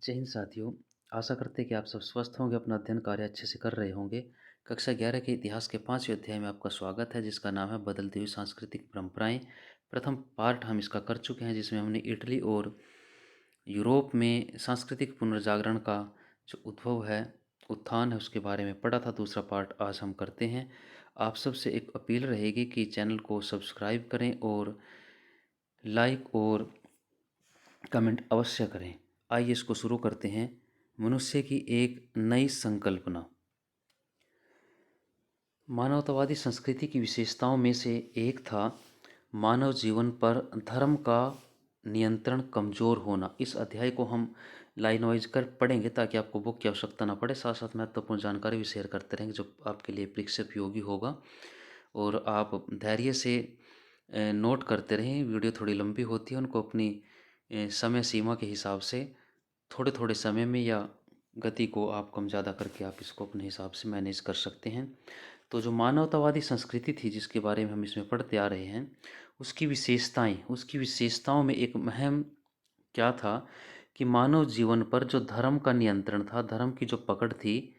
जय हिंद साथियों। आशा करते हैं कि आप सब स्वस्थ होंगे, अपना अध्ययन कार्य अच्छे से कर रहे होंगे। कक्षा 11 के इतिहास के 5वें अध्याय में आपका स्वागत है, जिसका नाम है बदलती हुई सांस्कृतिक परंपराएं। प्रथम पार्ट हम इसका कर चुके हैं, जिसमें हमने इटली और यूरोप में सांस्कृतिक पुनर्जागरण का जो उद्भव है, उत्थान है, उसके बारे में पढ़ा था। दूसरा पार्ट आज हम करते हैं। आप सबसे एक अपील रहेगी कि चैनल को सब्सक्राइब करें और लाइक और कमेंट अवश्य करें। आइए इसको शुरू करते हैं। मनुष्य की एक नई संकल्पना। मानवतावादी संस्कृति की विशेषताओं में से एक था मानव जीवन पर धर्म का नियंत्रण कमज़ोर होना। इस अध्याय को हम लाइन वाइज कर पढ़ेंगे ताकि आपको बुक की आवश्यकता ना पड़े। साथ साथ महत्वपूर्ण जानकारी भी शेयर करते रहेंगे जो आपके लिए परीक्षा उपयोगी होगा। और आप धैर्य से नोट करते रहें। वीडियो थोड़ी लंबी होती है, उनको अपनी समय सीमा के हिसाब से थोड़े थोड़े समय में या गति को आप कम ज़्यादा करके आप इसको अपने हिसाब से मैनेज कर सकते हैं। तो जो मानवतावादी संस्कृति थी जिसके बारे में हम इसमें पढ़ते आ रहे हैं, उसकी विशेषताओं में एक अहम क्या था कि मानव जीवन पर जो धर्म का नियंत्रण था, धर्म की जो पकड़ थी,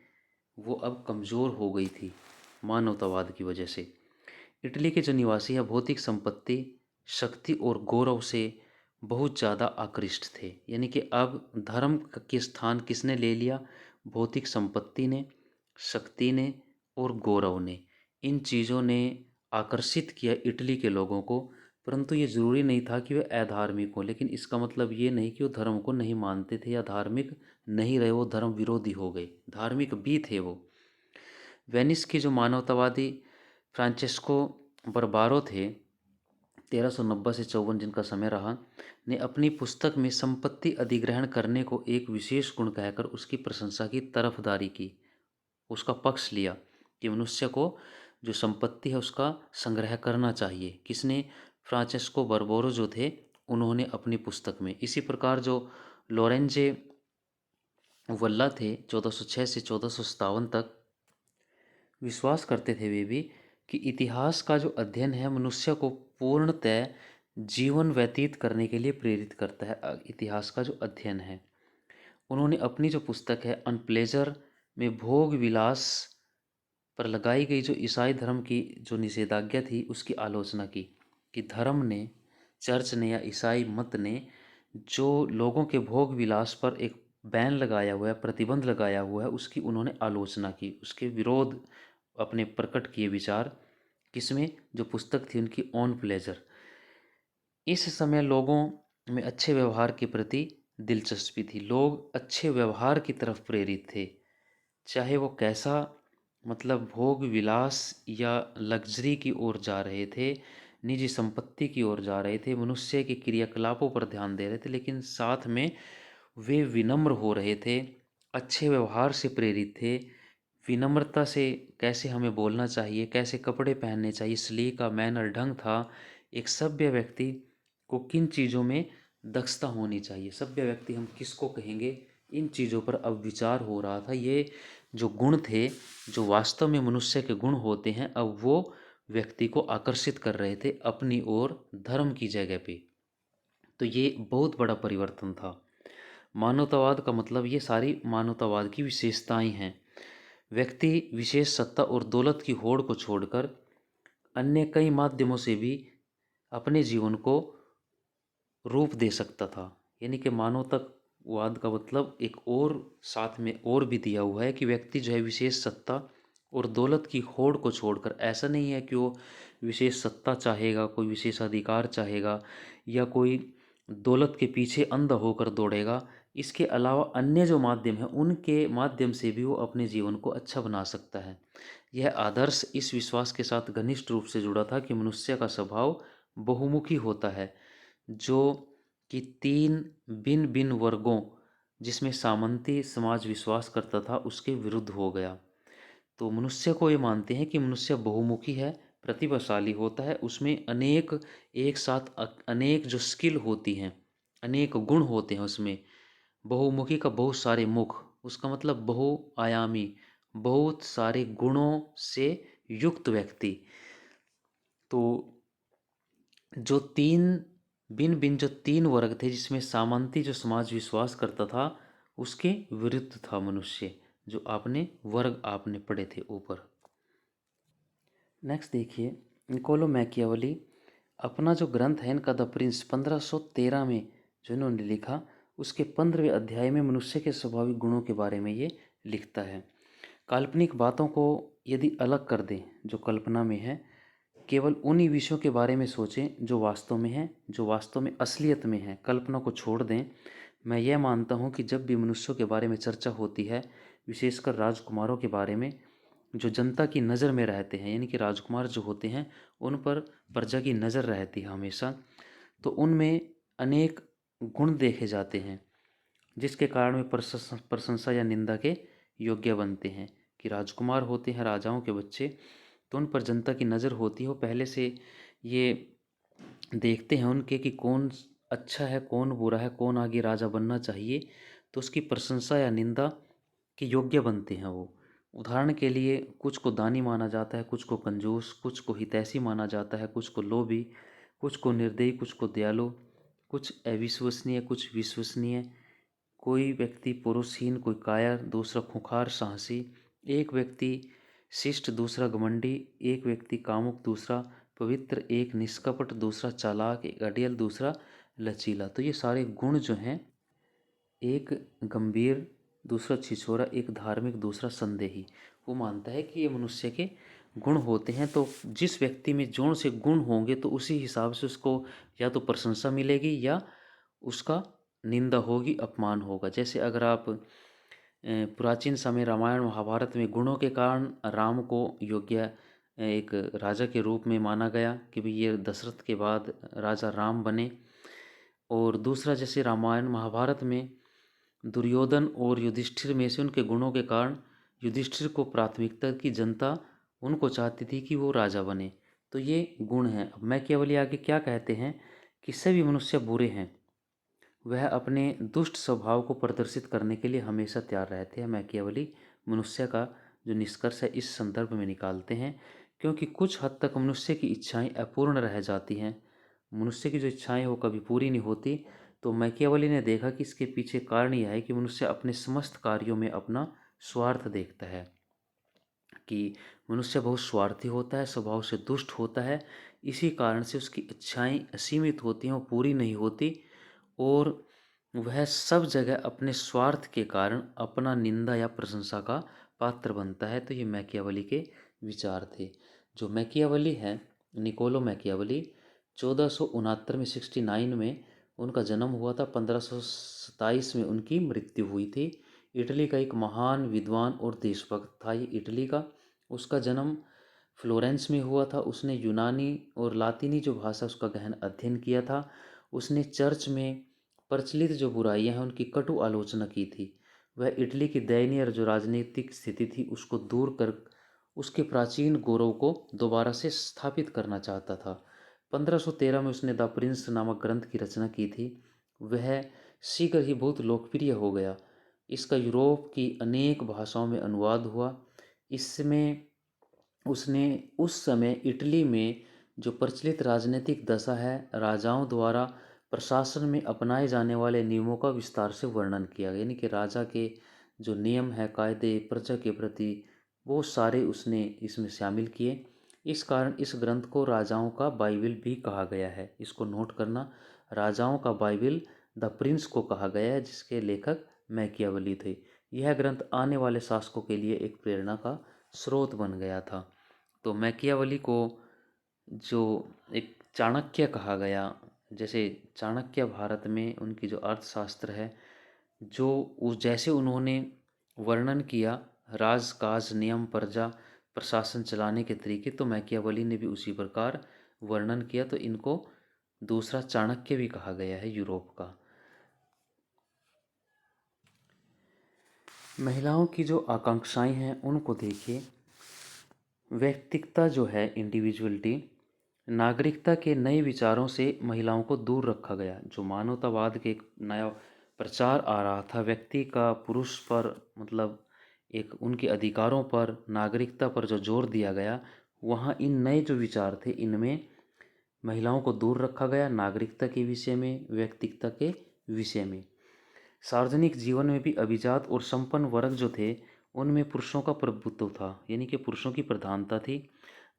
वो अब कमज़ोर हो गई थी मानवतावाद की वजह से। इटली के जो निवासी है भौतिक संपत्ति, शक्ति और गौरव से बहुत ज़्यादा आकृष्ट थे। यानी कि अब धर्म के स्थान किसने ले लिया? भौतिक संपत्ति ने, शक्ति ने और गौरव ने। इन चीज़ों ने आकर्षित किया इटली के लोगों को। परंतु ये ज़रूरी नहीं था कि वे अधार्मिक हों। लेकिन इसका मतलब ये नहीं कि वो धर्म को नहीं मानते थे या धार्मिक नहीं रहे, वो धर्म विरोधी हो गए। धार्मिक भी थे वो। वेनिस के जो मानवतावादी फ्रांचेस्को बर्बारो थे, 1390 से 54 जिनका समय रहा, ने अपनी पुस्तक में संपत्ति अधिग्रहण करने को एक विशेष गुण कहकर उसकी प्रशंसा की, तरफदारी की, उसका पक्ष लिया कि मनुष्य को जो संपत्ति है उसका संग्रह करना चाहिए। किसने? फ्रांचेस्को बर्बोरो जो थे, उन्होंने अपनी पुस्तक में। इसी प्रकार जो लोरेंजे वल्ला थे, 1406 से 1457 तक, विश्वास करते थे वे भी कि इतिहास का जो अध्ययन है मनुष्य को पूर्णतः जीवन व्यतीत करने के लिए प्रेरित करता है। इतिहास का जो अध्ययन है, उन्होंने अपनी जो पुस्तक है अनप्लेजर में भोग विलास पर लगाई गई जो ईसाई धर्म की जो निषेधाज्ञा थी उसकी आलोचना की कि धर्म ने, चर्च ने या ईसाई मत ने जो लोगों के भोग विलास पर एक बैन लगाया हुआ है, प्रतिबंध लगाया हुआ है, उसकी उन्होंने आलोचना की, उसके विरोध अपने प्रकट किए विचार। किसमें? जो पुस्तक थी उनकी ऑन प्लेजर। इस समय लोगों में अच्छे व्यवहार के प्रति दिलचस्पी थी। लोग अच्छे व्यवहार की तरफ प्रेरित थे, चाहे वो कैसा, मतलब भोग विलास या लग्जरी की ओर जा रहे थे, निजी संपत्ति की ओर जा रहे थे, मनुष्य के क्रियाकलापों पर ध्यान दे रहे थे, लेकिन साथ में वे विनम्र हो रहे थे, अच्छे व्यवहार से प्रेरित थे। विनम्रता से कैसे हमें बोलना चाहिए, कैसे कपड़े पहनने चाहिए, सलीका का मैनर ढंग था। एक सभ्य व्यक्ति को किन चीज़ों में दक्षता होनी चाहिए, सभ्य व्यक्ति हम किसको कहेंगे, इन चीज़ों पर अब विचार हो रहा था। ये जो गुण थे, जो वास्तव में मनुष्य के गुण होते हैं, अब वो व्यक्ति को आकर्षित कर रहे थे अपनी ओर, धर्म की जगह पे। तो ये बहुत बड़ा परिवर्तन था। मानवतावाद का मतलब ये सारी मानवतावाद की विशेषताएं हैं। व्यक्ति विशेष सत्ता और दौलत की होड़ को छोड़कर अन्य कई माध्यमों से भी अपने जीवन को रूप दे सकता था। यानी कि मानवतावाद का मतलब एक और साथ में और भी दिया हुआ है कि व्यक्ति जो है विशेष सत्ता और दौलत की होड़ को छोड़कर, ऐसा नहीं है कि वो विशेष सत्ता चाहेगा, कोई विशेष अधिकार चाहेगा या कोई दौलत के पीछे अंधा होकर दौड़ेगा। इसके अलावा अन्य जो माध्यम है उनके माध्यम से भी वो अपने जीवन को अच्छा बना सकता है। यह आदर्श इस विश्वास के साथ घनिष्ठ रूप से जुड़ा था कि मनुष्य का स्वभाव बहुमुखी होता है, जो कि तीन भिन्न भिन्न वर्गों जिसमें सामंती समाज विश्वास करता था उसके विरुद्ध हो गया। तो मनुष्य को ये मानते हैं कि मनुष्य बहुमुखी है, प्रतिभाशाली होता है, उसमें अनेक, एक साथ अनेक जो स्किल होती हैं, अनेक गुण होते हैं उसमें। बहुमुखी का बहुत सारे मुख, उसका मतलब बहुआयामी, बहुत सारे गुणों से युक्त व्यक्ति। तो जो तीन भिन्न भिन्न जो तीन वर्ग थे जिसमें सामंती जो समाज विश्वास करता था उसके विरुद्ध था मनुष्य, जो आपने वर्ग आपने पढ़े थे ऊपर। नेक्स्ट देखिए, निकोलो मैकियावली अपना जो ग्रंथ है इनका द प्रिंस 1513 में जो इन्होंने लिखा, उसके 15वें अध्याय में मनुष्य के स्वाभाविक गुणों के बारे में ये लिखता है। काल्पनिक बातों को यदि अलग कर दें जो कल्पना में है, केवल उन्हीं विषयों के बारे में सोचें जो वास्तव में है, जो वास्तव में असलियत में है, कल्पना को छोड़ दें। मैं यह मानता हूँ कि जब भी मनुष्यों के बारे में चर्चा होती है, विशेषकर राजकुमारों के बारे में, जो जनता की नज़र में रहते हैं, यानी कि राजकुमार जो होते हैं उन पर प्रजा की नज़र रहती है हमेशा, तो उनमें अनेक गुण देखे जाते हैं जिसके कारण वे प्रशंसा या निंदा के योग्य बनते हैं। कि राजकुमार होते हैं, राजाओं के बच्चे, तो उन पर जनता की नज़र होती है, वो पहले से ये देखते हैं उनके कि कौन अच्छा है, कौन बुरा है, कौन आगे राजा बनना चाहिए, तो उसकी प्रशंसा या निंदा के योग्य बनते हैं वो। उदाहरण के लिए कुछ को दानी माना जाता है, कुछ को कंजूस, कुछ को हितैषी माना जाता है, कुछ को लोभी, कुछ को निर्दयी, कुछ को दयालु, कुछ अविश्वसनीय, कुछ विश्वसनीय। कोई व्यक्ति पुरुषहीन, कोई कायर, दूसरा खूंखार साहसी, एक व्यक्ति शिष्ट, दूसरा घमंडी, एक व्यक्ति कामुक, दूसरा पवित्र, एक निष्कपट, दूसरा चालाक, एक अड़ियल, दूसरा लचीला। तो ये सारे गुण जो हैं, एक गंभीर, दूसरा छिछोरा, एक धार्मिक, दूसरा संदेही, वो मानता है कि ये मनुष्य के गुण होते हैं। तो जिस व्यक्ति में जोन से गुण होंगे तो उसी हिसाब से उसको या तो प्रशंसा मिलेगी या उसका निंदा होगी, अपमान होगा। जैसे अगर आप प्राचीन समय रामायण महाभारत में गुणों के कारण राम को योग्य एक राजा के रूप में माना गया कि भाई ये दशरथ के बाद राजा राम बने। और दूसरा, जैसे रामायण महाभारत में दुर्योधन और युधिष्ठिर में से उनके गुणों के कारण युधिष्ठिर को प्राथमिकता की जनता उनको चाहती थी कि वो राजा बने। तो ये गुण हैं। अब मैकियावली आगे क्या कहते हैं कि सभी मनुष्य बुरे हैं, वह अपने दुष्ट स्वभाव को प्रदर्शित करने के लिए हमेशा तैयार रहते हैं। मैकियावली मनुष्य का जो निष्कर्ष है इस संदर्भ में निकालते हैं, क्योंकि कुछ हद तक मनुष्य की इच्छाएं अपूर्ण रह जाती हैं। मनुष्य की जो इच्छाएं वो कभी पूरी नहीं होती। तो मैकियावली ने देखा कि इसके पीछे कारण यह है कि मनुष्य अपने समस्त कार्यों में अपना स्वार्थ देखता है, कि मनुष्य बहुत स्वार्थी होता है, स्वभाव से दुष्ट होता है। इसी कारण से उसकी इच्छाएं असीमित होती हैं, वो पूरी नहीं होती, और वह सब जगह अपने स्वार्थ के कारण अपना निंदा या प्रशंसा का पात्र बनता है। तो ये मैकियावली के विचार थे। जो मैकियावली है, निकोलो मैकियावली, 1469 में 69 में उनका जन्म हुआ था, 1527 में उनकी मृत्यु हुई थी। इटली का एक महान विद्वान और देशभक्त था ये इटली का। उसका जन्म फ्लोरेंस में हुआ था। उसने यूनानी और लातीनी जो भाषा, उसका गहन अध्ययन किया था। उसने चर्च में प्रचलित जो बुराइयां हैं उनकी कटु आलोचना की थी। वह इटली की दयनीय जो राजनीतिक स्थिति थी उसको दूर कर उसके प्राचीन गौरव को दोबारा से स्थापित करना चाहता था। 1513 में उसने द प्रिंस नामक ग्रंथ की रचना की थी। वह शीघ्र ही बहुत लोकप्रिय हो गया। इसका यूरोप की अनेक भाषाओं में अनुवाद हुआ। इसमें उसने उस समय इटली में जो प्रचलित राजनीतिक दशा है, राजाओं द्वारा प्रशासन में अपनाए जाने वाले नियमों का विस्तार से वर्णन किया, यानी कि राजा के जो नियम है, कायदे प्रजा के प्रति, वो सारे उसने इसमें शामिल किए। इस कारण इस ग्रंथ को राजाओं का बाइबिल भी कहा गया है। इसको नोट करना, राजाओं का बाइबिल द प्रिंस को कहा गया है, जिसके लेखक मैकियावली थे। यह ग्रंथ आने वाले शासकों के लिए एक प्रेरणा का स्रोत बन गया था। तो मैकियावली को जो एक चाणक्य कहा गया, जैसे चाणक्य भारत में उनकी जो अर्थशास्त्र है, जो उस जैसे उन्होंने वर्णन किया राजकाज, नियम, प्रजा, प्रशासन चलाने के तरीके, तो मैकियावली ने भी उसी प्रकार वर्णन किया। तो इनको दूसरा चाणक्य भी कहा गया है यूरोप का। महिलाओं की जो आकांक्षाएं हैं उनको देखिए। व्यक्तिगता जो है, इंडिविजुअलिटी, नागरिकता के नए विचारों से महिलाओं को दूर रखा गया। जो मानवतावाद के एक नया प्रचार आ रहा था, व्यक्ति का पुरुष पर मतलब एक उनके अधिकारों पर, नागरिकता पर जो जोर दिया गया, वहाँ इन नए जो विचार थे इनमें महिलाओं को दूर रखा गया, नागरिकता के विषय में, व्यक्तिगता के विषय में। सार्वजनिक जीवन में भी अभिजात और संपन्न वर्ग जो थे, उनमें पुरुषों का प्रभुत्व था, यानी कि पुरुषों की प्रधानता थी।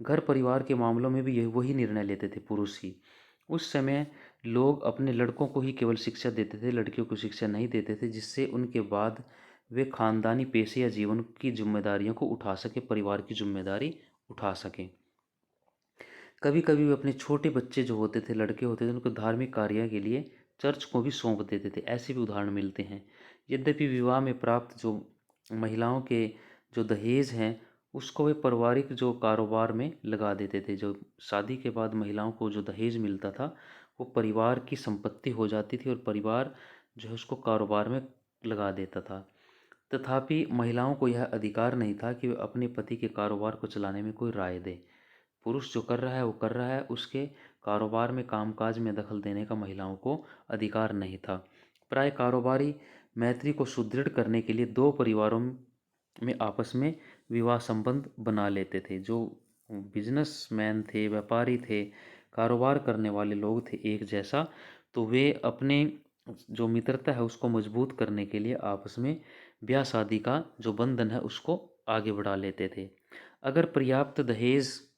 घर परिवार के मामलों में भी यही वही निर्णय लेते थे, पुरुष ही। उस समय लोग अपने लड़कों को ही केवल शिक्षा देते थे, लड़कियों को शिक्षा नहीं देते थे, जिससे उनके बाद वे खानदानी पेशे या जीवन की जिम्मेदारियों को उठा सके, परिवार की जिम्मेदारी उठा सकें। कभी कभी वे अपने छोटे बच्चे जो होते थे, लड़के होते थे, उनको धार्मिक कार्य के लिए चर्च को भी सौंप देते थे। ऐसे भी उदाहरण मिलते हैं। यद्यपि विवाह में प्राप्त जो महिलाओं के जो दहेज हैं, उसको वे पारिवारिक जो कारोबार में लगा देते थे। जो शादी के बाद महिलाओं को जो दहेज मिलता था, वो परिवार की संपत्ति हो जाती थी और परिवार जो है उसको कारोबार में लगा देता था। तथापि महिलाओं को यह अधिकार नहीं था कि वे अपने पति के कारोबार को चलाने में कोई राय दे। पुरुष जो कर रहा है वो कर रहा है, उसके कारोबार में कामकाज में दखल देने का महिलाओं को अधिकार नहीं था। प्राय कारोबारी मैत्री को सुदृढ़ करने के लिए दो परिवारों में आपस में विवाह संबंध बना लेते थे। जो बिजनेसमैन थे, व्यापारी थे, कारोबार करने वाले लोग थे एक जैसा, तो वे अपने जो मित्रता है उसको मजबूत करने के लिए आपस में ब्याह शादी का जो बंधन है उसको आगे बढ़ा लेते थे। अगर पर्याप्त दहेज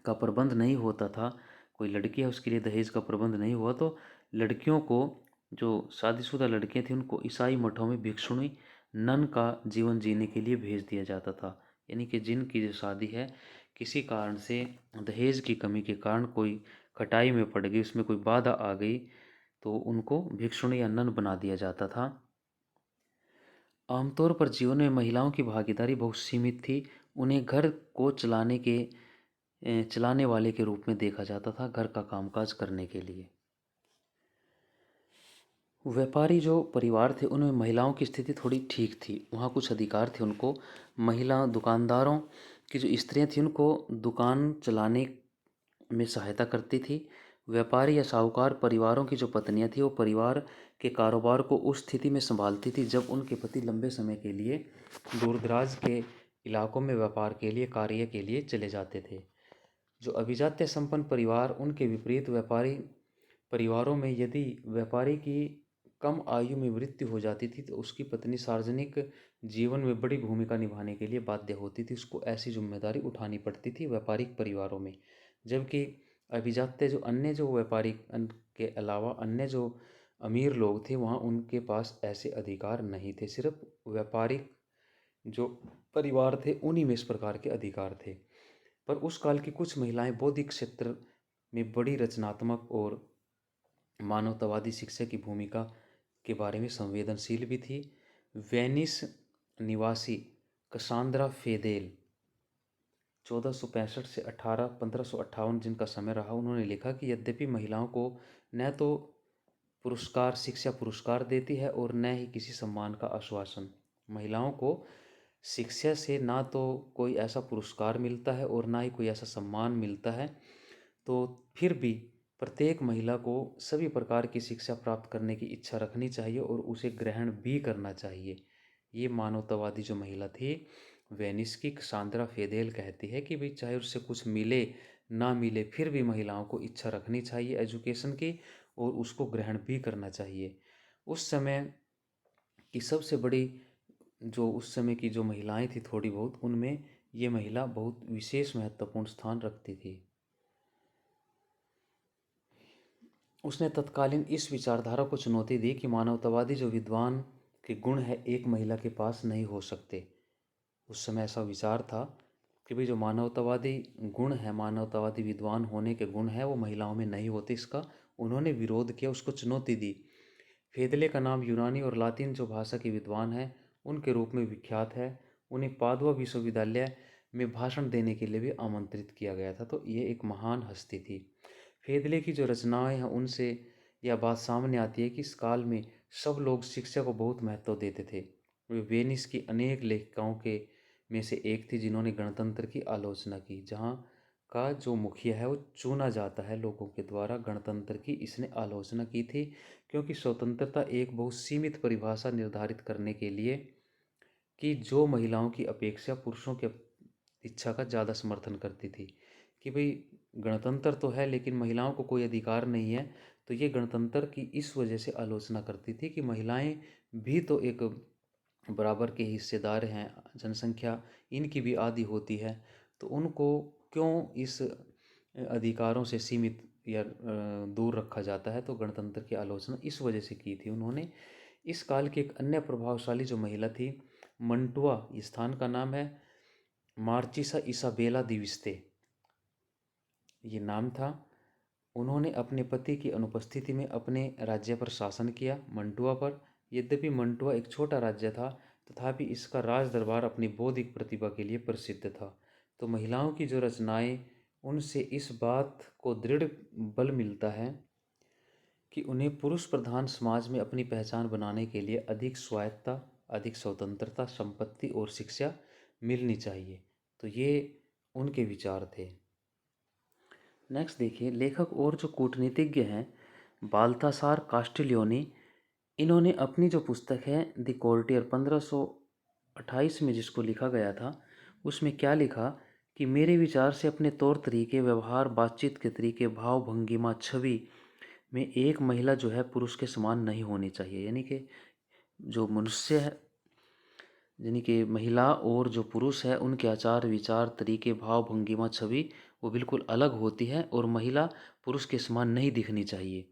का प्रबंध नहीं होता था, कोई लड़की है उसके लिए दहेज का प्रबंध नहीं हुआ, तो लड़कियों को, जो शादीशुदा लड़कियां थीं, उनको ईसाई मठों में भिक्षुणी नन का जीवन जीने के लिए भेज दिया जाता था। यानी कि जिनकी जो शादी है किसी कारण से दहेज की कमी के कारण कोई खटाई में पड़ गई, उसमें कोई बाधा आ गई, तो उनको भिक्षुणी या नन बना दिया जाता था। आमतौर पर जीवन में महिलाओं की भागीदारी बहुत सीमित थी। उन्हें घर को चलाने वाले के रूप में देखा जाता था, घर का कामकाज करने के लिए। व्यापारी जो परिवार थे उनमें महिलाओं की स्थिति थोड़ी ठीक थी, वहाँ कुछ अधिकार थे उनको। महिला दुकानदारों की जो स्त्रियां थीं उनको दुकान चलाने में सहायता करती थी। व्यापारी या साहूकार परिवारों की जो पत्नियां थीं वो परिवार के कारोबार को उस स्थिति में संभालती थी जब उनके पति लंबे समय के लिए दूरदराज के इलाकों में व्यापार के लिए, कार्य के लिए चले जाते थे। जो अभिजात्य संपन्न परिवार, उनके विपरीत व्यापारी परिवारों में यदि व्यापारी की कम आयु में मृत्यु हो जाती थी तो उसकी पत्नी सार्वजनिक जीवन में बड़ी भूमिका निभाने के लिए बाध्य होती थी, उसको ऐसी जिम्मेदारी उठानी पड़ती थी व्यापारिक परिवारों में। जबकि अभिजात्य जो अन्य जो व्यापारिक के अलावा अन्य जो अमीर लोग थे वहाँ उनके पास ऐसे अधिकार नहीं थे। सिर्फ व्यापारिक जो परिवार थे उन्हीं में इस प्रकार के अधिकार थे। पर उस काल की कुछ महिलाएं बौद्धिक क्षेत्र में बड़ी रचनात्मक और मानवतावादी शिक्षा की भूमिका के बारे में संवेदनशील भी थी। वेनिस निवासी कसांद्रा फेदेल 1465 से 1558 जिनका समय रहा, उन्होंने लिखा कि यद्यपि महिलाओं को न तो पुरस्कार शिक्षा पुरस्कार देती है और न ही किसी सम्मान का आश्वासन। महिलाओं को शिक्षा से ना तो कोई ऐसा पुरस्कार मिलता है और ना ही कोई ऐसा सम्मान मिलता है, तो फिर भी प्रत्येक महिला को सभी प्रकार की शिक्षा प्राप्त करने की इच्छा रखनी चाहिए और उसे ग्रहण भी करना चाहिए। ये मानवतावादी जो महिला थी वेनिस की कसांद्रा फेदेल कहती है कि भाई चाहे उससे कुछ मिले ना मिले फिर भी महिलाओं को इच्छा रखनी चाहिए एजुकेशन की और उसको ग्रहण भी करना चाहिए। उस समय की सबसे बड़ी जो उस समय की जो महिलाएं थी थोड़ी बहुत, उनमें ये महिला बहुत विशेष महत्वपूर्ण स्थान रखती थी। उसने तत्कालीन इस विचारधारा को चुनौती दी कि मानवतावादी जो विद्वान के गुण है एक महिला के पास नहीं हो सकते। उस समय ऐसा विचार था कि भाई जो मानवतावादी गुण है, मानवतावादी विद्वान होने के गुण है, वो महिलाओं में नहीं होते। इसका उन्होंने विरोध किया, उसको चुनौती दी। फेदले का नाम यूनानी और लातिन जो भाषा के विद्वान हैं उनके रूप में विख्यात है। उन्हें पादुआ विश्वविद्यालय में भाषण देने के लिए भी आमंत्रित किया गया था, तो ये एक महान हस्ती थी। फेदले की जो रचनाएं हैं उनसे यह बात सामने आती है कि इस काल में सब लोग शिक्षा को बहुत महत्व देते थे। वे वेनिस की अनेक लेखिकाओं के में से एक थी जिन्होंने गणतंत्र की आलोचना की। जहाँ का जो मुखिया है वो चुना जाता है लोगों के द्वारा, गणतंत्र की इसने आलोचना की थी, क्योंकि स्वतंत्रता एक बहुत सीमित परिभाषा निर्धारित करने के लिए कि जो महिलाओं की अपेक्षा पुरुषों के इच्छा का ज़्यादा समर्थन करती थी। कि भाई गणतंत्र तो है लेकिन महिलाओं को कोई अधिकार नहीं है, तो ये गणतंत्र की इस वजह से आलोचना करती थी कि महिलाएं भी तो एक बराबर के हिस्सेदार हैं, जनसंख्या इनकी भी आधी होती है, तो उनको क्यों इस अधिकारों से सीमित या दूर रखा जाता है। तो गणतंत्र की आलोचना इस वजह से की थी उन्होंने। इस काल की एक अन्य प्रभावशाली जो महिला थी, मंटुआ इस स्थान का नाम है, मार्चिसा इसाबेला दिविस्ते ये नाम था। उन्होंने अपने पति की अनुपस्थिति में अपने राज्य पर शासन किया, मंटुआ पर। यद्यपि मंटुआ एक छोटा राज्य था, तथापि इसका राज दरबार अपनी बौद्धिक प्रतिभा के लिए प्रसिद्ध था। तो महिलाओं की जो रचनाएं, उनसे इस बात को दृढ़ बल मिलता है कि उन्हें पुरुष प्रधान समाज में अपनी पहचान बनाने के लिए अधिक स्वायत्तता, अधिक स्वतंत्रता, संपत्ति और शिक्षा मिलनी चाहिए। तो ये उनके विचार थे। नेक्स्ट देखिए, लेखक और जो कूटनीतिज्ञ हैं बाल्थासार कास्टिलियोनी, इन्होंने अपनी जो पुस्तक है द कोर्टियर 1528 में जिसको लिखा गया था, उसमें क्या लिखा कि मेरे विचार से अपने तौर तरीके, व्यवहार, बातचीत के तरीके, भाव, भंगिमा, छवि में एक महिला जो है पुरुष के समान नहीं होनी चाहिए। यानी कि जो मनुष्य है, यानी कि महिला और जो पुरुष है, उनके आचार विचार, तरीके, भाव, भंगिमा, छवि वो बिल्कुल अलग होती है और महिला पुरुष के समान नहीं दिखनी चाहिए।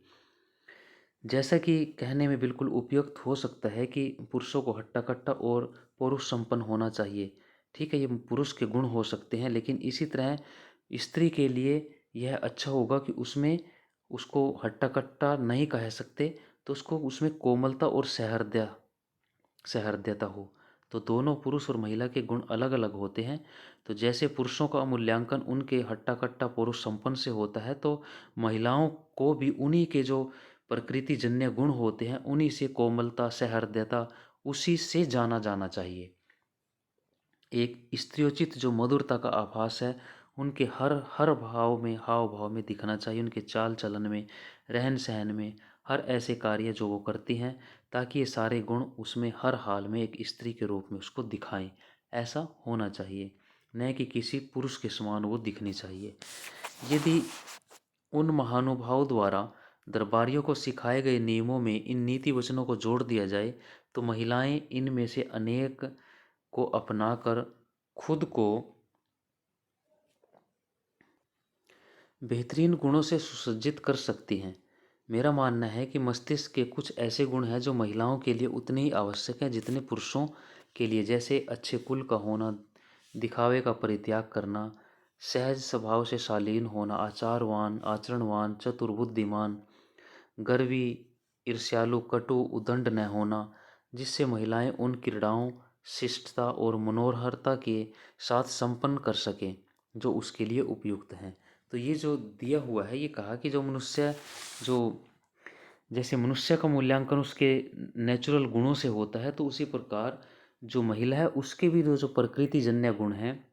जैसा कि कहने में बिल्कुल उपयुक्त हो सकता है कि पुरुषों को हट्टा कट्टा और पौरुष संपन्न होना चाहिए। ठीक है, ये पुरुष के गुण हो सकते हैं, लेकिन इसी तरह स्त्री के लिए यह अच्छा होगा कि उसमें उसको हट्टा कट्टा नहीं कह सकते, तो उसको उसमें कोमलता और सहृदयता हो। तो दोनों पुरुष और महिला के गुण अलग अलग होते हैं। तो जैसे पुरुषों का मूल्यांकन उनके हट्टा कट्टा पुरुष संपन्न से होता है, तो महिलाओं को भी उन्हीं के जो प्रकृति जन्य गुण होते हैं, उन्हीं से कोमलता, सहृदयता, उसी से जाना जाना चाहिए। एक स्त्रियोचित जो मधुरता का आभास है, उनके हर हर भाव में, हाव भाव में दिखना चाहिए, उनके चाल चलन में, रहन सहन में, हर ऐसे कार्य जो वो करती हैं, ताकि ये सारे गुण उसमें हर हाल में एक स्त्री के रूप में उसको दिखाएं। ऐसा होना चाहिए, न कि किसी पुरुष के समान वो दिखनी चाहिए। यदि उन महानुभावों द्वारा दरबारियों को सिखाए गए नियमों में इन नीति वचनों को जोड़ दिया जाए, तो महिलाएं इनमें से अनेक को अपनाकर खुद को बेहतरीन गुणों से सुसज्जित कर सकती हैं। मेरा मानना है कि मस्तिष्क के कुछ ऐसे गुण हैं जो महिलाओं के लिए उतने ही आवश्यक हैं जितने पुरुषों के लिए, जैसे अच्छे कुल का होना, दिखावे का परित्याग करना, सहज स्वभाव से शालीन होना, आचारवान, आचरणवान, चतुर, बुद्धिमान, गर्वी, ईर्ष्यालु, कटु, उदंड न होना, जिससे महिलाएं उन क्रीड़ाओं, शिष्टता और मनोहरता के साथ संपन्न कर सकें जो उसके लिए उपयुक्त हैं। तो ये जो दिया हुआ है, ये कहा कि जो मनुष्य जो जैसे मनुष्य का मूल्यांकन उसके नेचुरल गुणों से होता है, तो उसी प्रकार जो महिला है उसके भी जो प्रकृति जन्य गुण हैं,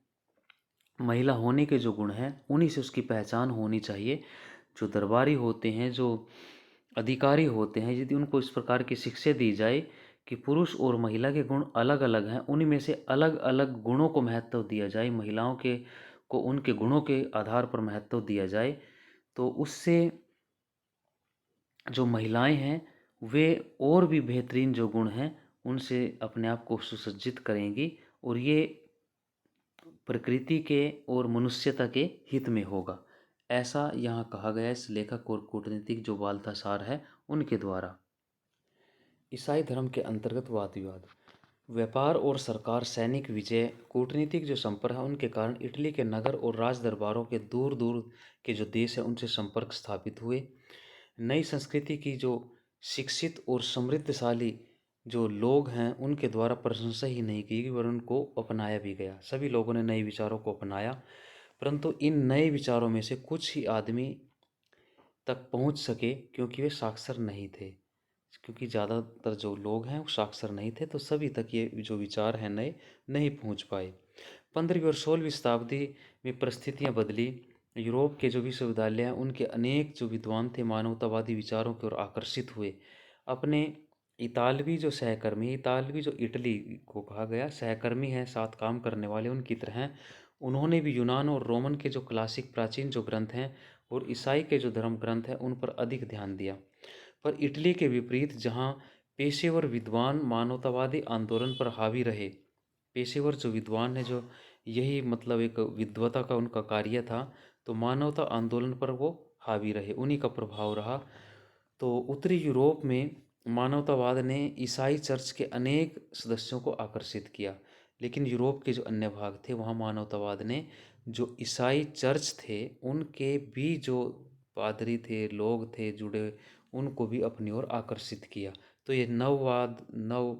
महिला होने के जो गुण हैं, उन्हीं से उसकी पहचान होनी चाहिए। जो दरबारी होते हैं, जो अधिकारी होते हैं, यदि उनको इस प्रकार की शिक्षा दी जाए कि पुरुष और महिला के गुण अलग अलग हैं, उन्हीं में से अलग अलग गुणों को महत्व दिया जाए, महिलाओं के को उनके गुणों के आधार पर महत्व दिया जाए, तो उससे जो महिलाएं हैं वे और भी बेहतरीन जो गुण हैं उनसे अपने आप को सुसज्जित करेंगी, और ये प्रकृति के और मनुष्यता के हित में होगा। ऐसा यहाँ कहा गया इस लेखक और कूटनीतिक जो बाल्थासार है उनके द्वारा। ईसाई धर्म के अंतर्गत वाद विवाद, व्यापार और सरकार, सैनिक विजय, कूटनीतिक जो संपर्क है, उनके कारण इटली के नगर और राज दरबारों के दूर दूर के जो देश है उनसे संपर्क स्थापित हुए। नई संस्कृति की जो शिक्षित और समृद्धशाली जो लोग हैं उनके द्वारा प्रशंसा ही नहीं की गई वरन उनको अपनाया भी गया। सभी लोगों ने नए विचारों को अपनाया, परंतु इन नए विचारों में से कुछ ही आदमी तक पहुंच सके, क्योंकि वे साक्षर नहीं थे। क्योंकि ज़्यादातर जो लोग हैं वो साक्षर नहीं थे, तो सभी तक ये जो विचार हैं नए नहीं पहुंच पाए। 15वीं और 16वीं शताब्दी में परिस्थितियाँ बदली। यूरोप के जो विश्वविद्यालय हैं उनके अनेक जो विद्वान थे मानवतावादी विचारों की ओर आकर्षित हुए। अपने इतालवी जो सहकर्मी, इतालवी जो इटली को कहा गया सहकर्मी हैं, साथ काम करने वाले उनकी तरह, उन्होंने भी यूनान और रोमन के जो क्लासिक प्राचीन जो ग्रंथ हैं और ईसाई के जो धर्म ग्रंथ हैं उन पर अधिक ध्यान दिया। पर इटली के विपरीत, जहाँ पेशेवर विद्वान मानवतावादी आंदोलन पर हावी रहे। पेशेवर जो विद्वान है, जो यही मतलब एक विद्वता का उनका कार्य था, तो मानवता आंदोलन पर वो हावी रहे, उन्हीं का प्रभाव रहा। तो उत्तरी यूरोप में मानवतावाद ने ईसाई चर्च के अनेक सदस्यों को आकर्षित किया, लेकिन यूरोप के जो अन्य भाग थे वहाँ मानवतावाद ने जो ईसाई चर्च थे उनके भी जो पादरी थे, लोग थे जुड़े, उनको भी अपनी ओर आकर्षित किया। तो ये नववाद, नव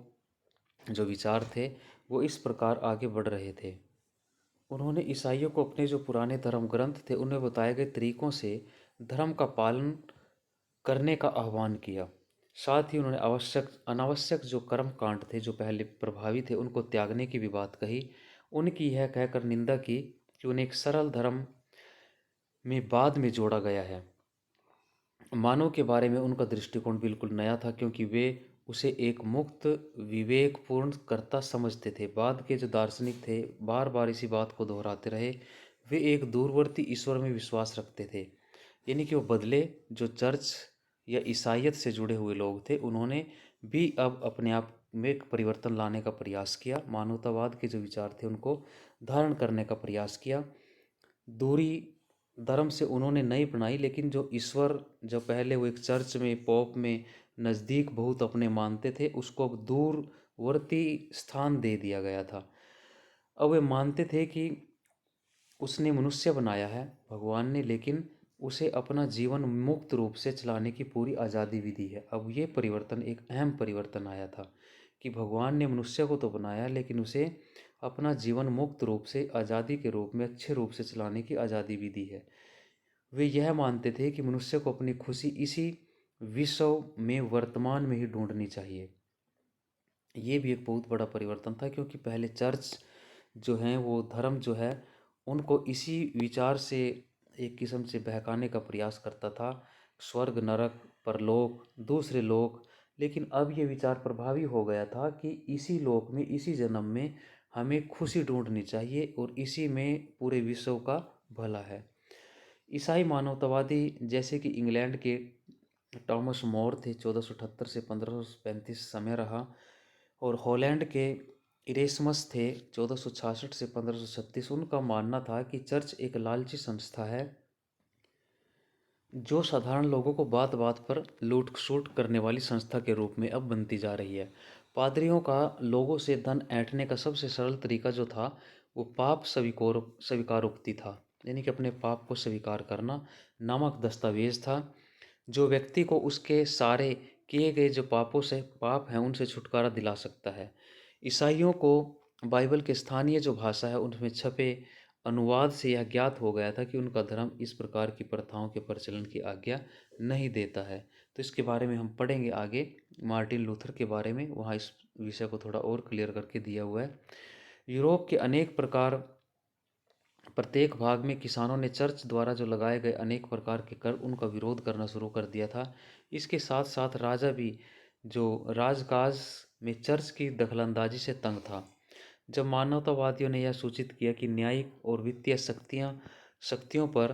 जो विचार थे वो इस प्रकार आगे बढ़ रहे थे। उन्होंने ईसाइयों को अपने जो पुराने धर्म ग्रंथ थे उनमें बताए गए तरीकों से धर्म का पालन करने का आह्वान किया। साथ ही उन्होंने अनावश्यक जो कर्म कांड थे जो पहले प्रभावी थे उनको त्यागने की भी बात कही। उनकी यह कहकर निंदा की कि उन्हें एक सरल धर्म में बाद में जोड़ा गया है। मानव के बारे में उनका दृष्टिकोण बिल्कुल नया था, क्योंकि वे उसे एक मुक्त विवेकपूर्ण कर्ता समझते थे। बाद के जो दार्शनिक थे बार बार इसी बात को दोहराते रहे, वे एक दूरवर्ती ईश्वर में विश्वास रखते थे। यानी कि वो बदले जो चर्च या ईसाइयत से जुड़े हुए लोग थे उन्होंने भी अब अपने आप में एक परिवर्तन लाने का प्रयास किया, मानवतावाद के जो विचार थे उनको धारण करने का प्रयास किया। दूरी धर्म से उन्होंने नहीं अपनाई, लेकिन जो ईश्वर जो पहले वो एक चर्च में पोप में नज़दीक बहुत अपने मानते थे उसको अब दूरवर्ती स्थान दे दिया गया था। अब वे मानते थे कि उसने मनुष्य बनाया है भगवान ने, लेकिन उसे अपना जीवन मुक्त रूप से चलाने की पूरी आज़ादी भी दी है। अब ये परिवर्तन, एक अहम परिवर्तन आया था कि भगवान ने मनुष्य को तो बनाया लेकिन उसे अपना जीवन मुक्त रूप से आज़ादी के रूप में अच्छे रूप से चलाने की आज़ादी भी दी है। वे यह मानते थे कि मनुष्य को अपनी खुशी इसी विश्व में वर्तमान में ही ढूंढनी चाहिए। ये भी एक बहुत बड़ा परिवर्तन था, क्योंकि पहले चर्च जो हैं वो धर्म जो है उनको इसी विचार से एक किस्म से बहकाने का प्रयास करता था, स्वर्ग नरक परलोक दूसरे लोक। लेकिन अब ये विचार प्रभावी हो गया था कि इसी लोक में इसी जन्म में हमें खुशी ढूंढनी चाहिए और इसी में पूरे विश्व का भला है। ईसाई मानवतावादी जैसे कि इंग्लैंड के टॉमस मोर थे, 1478 से 1535 समय रहा, और हॉलैंड के इरेस्मस थे 1466 से 1536। उनका मानना था कि चर्च एक लालची संस्था है जो साधारण लोगों को बात बात पर लूट खसूट करने वाली संस्था के रूप में अब बनती जा रही है। पादरियों का लोगों से धन ऐंठने का सबसे सरल तरीका जो था वो पाप स्वीकारोक्ति था, यानी कि अपने पाप को स्वीकार करना नामक दस्तावेज था जो व्यक्ति को उसके सारे किए गए जो पाप हैं उनसे छुटकारा दिला सकता है। ईसाइयों को बाइबल के स्थानीय जो भाषा है उनमें छपे अनुवाद से यह ज्ञात हो गया था कि उनका धर्म इस प्रकार की प्रथाओं के प्रचलन की आज्ञा नहीं देता है। तो इसके बारे में हम पढ़ेंगे आगे, मार्टिन लूथर के बारे में, वहाँ इस विषय को थोड़ा और क्लियर करके दिया हुआ है। यूरोप के अनेक प्रकार प्रत्येक भाग में किसानों ने चर्च द्वारा जो लगाए गए अनेक प्रकार के कर उनका विरोध करना शुरू कर दिया था। इसके साथ साथ राजा भी जो राजकाज में चर्च की दखलंदाजी से तंग था। जब मानवतावादियों ने यह सूचित किया कि न्यायिक और वित्तीय शक्तियों पर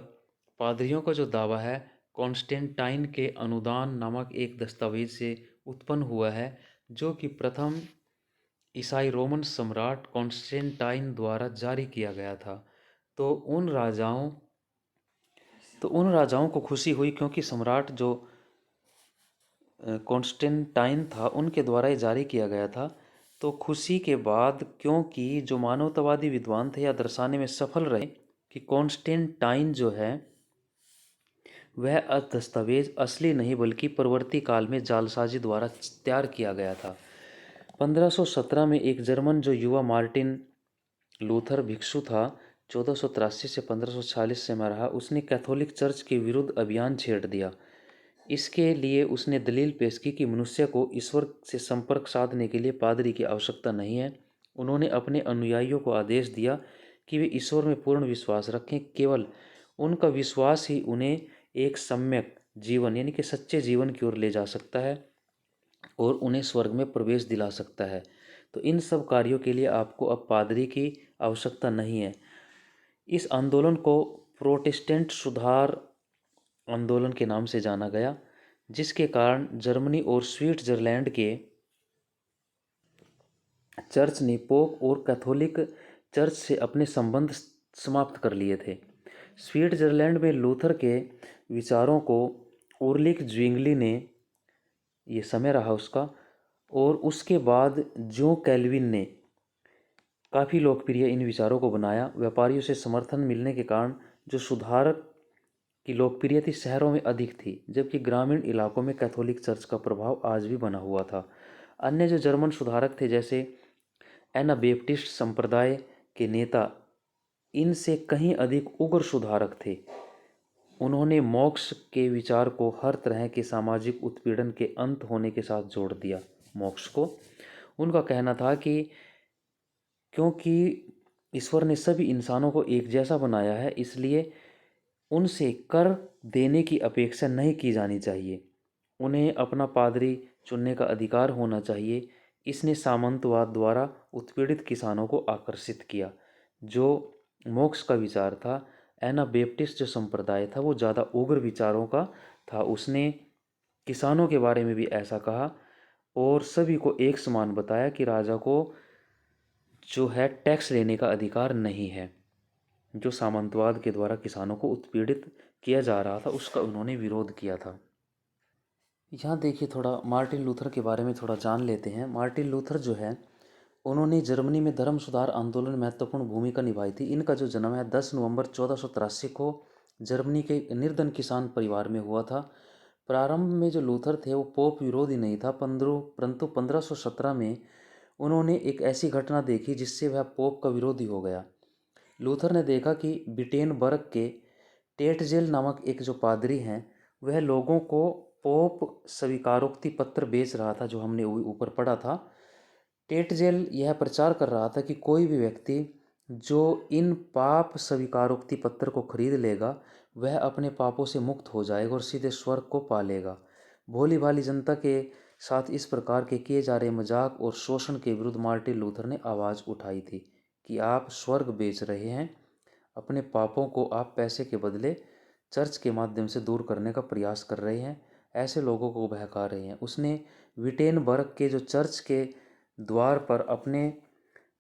पादरियों का जो दावा है कॉन्स्टेंटाइन के अनुदान नामक एक दस्तावेज से उत्पन्न हुआ है, जो कि प्रथम ईसाई रोमन सम्राट कॉन्स्टेंटाइन द्वारा जारी किया गया था, तो उन राजाओं को खुशी हुई, क्योंकि सम्राट जो कॉन्स्टेंटाइन था उनके द्वारा ये जारी किया गया था। तो खुशी के बाद, क्योंकि जो मानवतावादी विद्वान थे या दर्शाने में सफल रहे कि कॉन्स्टेंटाइन जो है वह दस्तावेज असली नहीं बल्कि परवर्ती काल में जालसाजी द्वारा तैयार किया गया था। 1517 में एक जर्मन जो युवा मार्टिन लूथर भिक्षु था, 1483 से 1546 से में रहा, उसने कैथोलिक चर्च के विरुद्ध अभियान छेड़ दिया। इसके लिए उसने दलील पेश की कि मनुष्य को ईश्वर से संपर्क साधने के लिए पादरी की आवश्यकता नहीं है। उन्होंने अपने अनुयायियों को आदेश दिया कि वे ईश्वर में पूर्ण विश्वास रखें, केवल उनका विश्वास ही उन्हें एक सम्यक जीवन यानी कि सच्चे जीवन की ओर ले जा सकता है और उन्हें स्वर्ग में प्रवेश दिला सकता है। तो इन सब कार्यों के लिए आपको अब पादरी की आवश्यकता नहीं है। इस आंदोलन को प्रोटेस्टेंट सुधार आंदोलन के नाम से जाना गया, जिसके कारण जर्मनी और स्विट्जरलैंड के चर्च ने पोप और कैथोलिक चर्च से अपने संबंध समाप्त कर लिए थे। स्विट्जरलैंड में लूथर के विचारों को उर्लिक ज्विंगली ने, ये समय रहा उसका, और उसके बाद जो कैल्विन ने काफ़ी लोकप्रिय इन विचारों को बनाया। व्यापारियों से समर्थन मिलने के कारण जो सुधारक की लोकप्रियता शहरों में अधिक थी, जबकि ग्रामीण इलाकों में कैथोलिक चर्च का प्रभाव आज भी बना हुआ था। अन्य जो जर्मन सुधारक थे, जैसे एनाबेप्टिस्ट संप्रदाय के नेता, इनसे कहीं अधिक उग्र सुधारक थे। उन्होंने मोक्ष के विचार को हर तरह के सामाजिक उत्पीड़न के अंत होने के साथ जोड़ दिया। मोक्ष को उनका कहना था कि क्योंकि ईश्वर ने सभी इंसानों को एक जैसा बनाया है, इसलिए उनसे कर देने की अपेक्षा नहीं की जानी चाहिए। उन्हें अपना पादरी चुनने का अधिकार होना चाहिए। इसने सामंतवाद द्वारा उत्पीड़ित किसानों को आकर्षित किया। जो मोक्ष का विचार था, एनाबेप्टिस्ट जो संप्रदाय था, वो ज़्यादा उग्र विचारों का था। उसने किसानों के बारे में भी ऐसा कहा और सभी को एक समान बताया कि राजा को जो है टैक्स लेने का अधिकार नहीं है। जो सामंतवाद के द्वारा किसानों को उत्पीड़ित किया जा रहा था, उसका उन्होंने विरोध किया था। यहाँ देखिए, थोड़ा मार्टिन लूथर के बारे में थोड़ा जान लेते हैं। मार्टिन लूथर जो है, उन्होंने जर्मनी में धर्म सुधार आंदोलन में महत्वपूर्ण भूमिका निभाई थी। इनका जो जन्म है 10 नवंबर 1483 को जर्मनी के निर्धन किसान परिवार में हुआ था। प्रारंभ में जो लूथर थे वो पोप विरोधी नहीं था, परंतु 1517 में उन्होंने एक ऐसी घटना देखी जिससे वह पोप का विरोधी हो गया। लूथर ने देखा कि विटेनबर्ग के टेटजेल नामक एक जो पादरी हैं, वह लोगों को पोप स्वीकारोक्ति पत्र बेच रहा था, जो हमने ऊपर पढ़ा था। टेटजेल यह प्रचार कर रहा था कि कोई भी व्यक्ति जो इन पाप स्वीकारोक्ति पत्र को खरीद लेगा, वह अपने पापों से मुक्त हो जाएगा और सीधे स्वर्ग को पा लेगा। भोली भाली जनता के साथ इस प्रकार के किए जा रहे मजाक और शोषण के विरुद्ध मार्टिन लूथर ने आवाज़ उठाई थी कि आप स्वर्ग बेच रहे हैं, अपने पापों को आप पैसे के बदले चर्च के माध्यम से दूर करने का प्रयास कर रहे हैं, ऐसे लोगों को बहका रहे हैं। उसने विटेनबर्ग के जो चर्च के द्वार पर अपने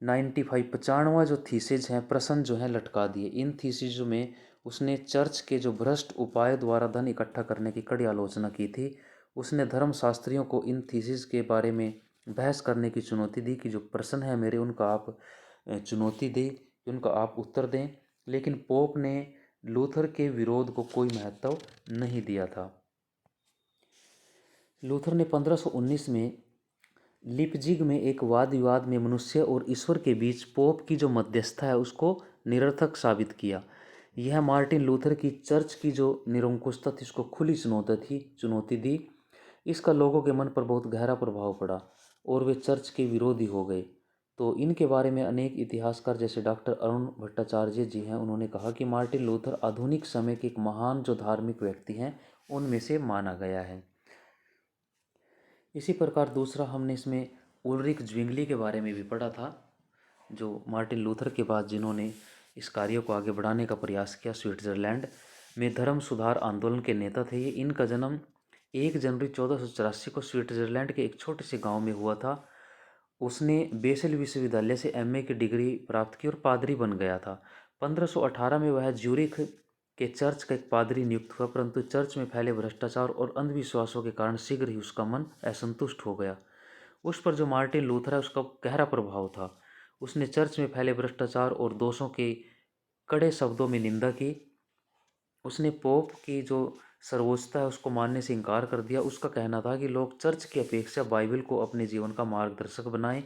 95 जो थीसिस हैं, प्रश्न जो हैं, लटका दिए। इन थीसिस में उसने चर्च के जो भ्रष्ट उपाय द्वारा धन इकट्ठा करने की कड़ी आलोचना की थी। उसने धर्मशास्त्रियों को इन थीसिस के बारे में बहस करने की चुनौती दी कि जो प्रश्न है मेरे, उनका आप चुनौती दें, उनका आप उत्तर दें। लेकिन पोप ने लूथर के विरोध को कोई महत्व नहीं दिया था। लूथर ने 1519 में लिपजिग में एक वाद विवाद में मनुष्य और ईश्वर के बीच पोप की जो मध्यस्थता है उसको निरर्थक साबित किया। यह मार्टिन लूथर की चर्च की जो निरंकुशता थी उसको खुली चुनौती दी। इसका लोगों के मन पर बहुत गहरा प्रभाव पड़ा और वे चर्च के विरोधी हो गए। तो इनके बारे में अनेक इतिहासकार जैसे डॉक्टर अरुण भट्टाचार्य जी हैं, उन्होंने कहा कि मार्टिन लूथर आधुनिक समय के एक महान जो धार्मिक व्यक्ति हैं उनमें से माना गया है। इसी प्रकार दूसरा हमने इसमें उल्रिक ज्विंगली के बारे में भी पढ़ा था, जो मार्टिन लूथर के बाद जिन्होंने इस कार्य को आगे बढ़ाने का प्रयास किया। स्विट्जरलैंड में धर्म सुधार आंदोलन के नेता थे ये। इनका जन्म 1 जनवरी 1484 को स्विट्जरलैंड के एक छोटे से गांव में हुआ था। उसने बेसेल विश्वविद्यालय से एमए की डिग्री प्राप्त की और पादरी बन गया था। 1518 में वह ज्यूरिख के चर्च का एक पादरी नियुक्त हुआ, परंतु चर्च में फैले भ्रष्टाचार और अंधविश्वासों के कारण शीघ्र ही उसका मन असंतुष्ट हो गया। उस पर जो मार्टिन लूथर है उसका गहरा प्रभाव था। उसने चर्च में फैले भ्रष्टाचार और दोषों की कड़े शब्दों में निंदा की। उसने पोप की जो सर्वोच्चता है उसको मानने से इनकार कर दिया। उसका कहना था कि लोग चर्च की अपेक्षा बाइबल को अपने जीवन का मार्गदर्शक बनाएं।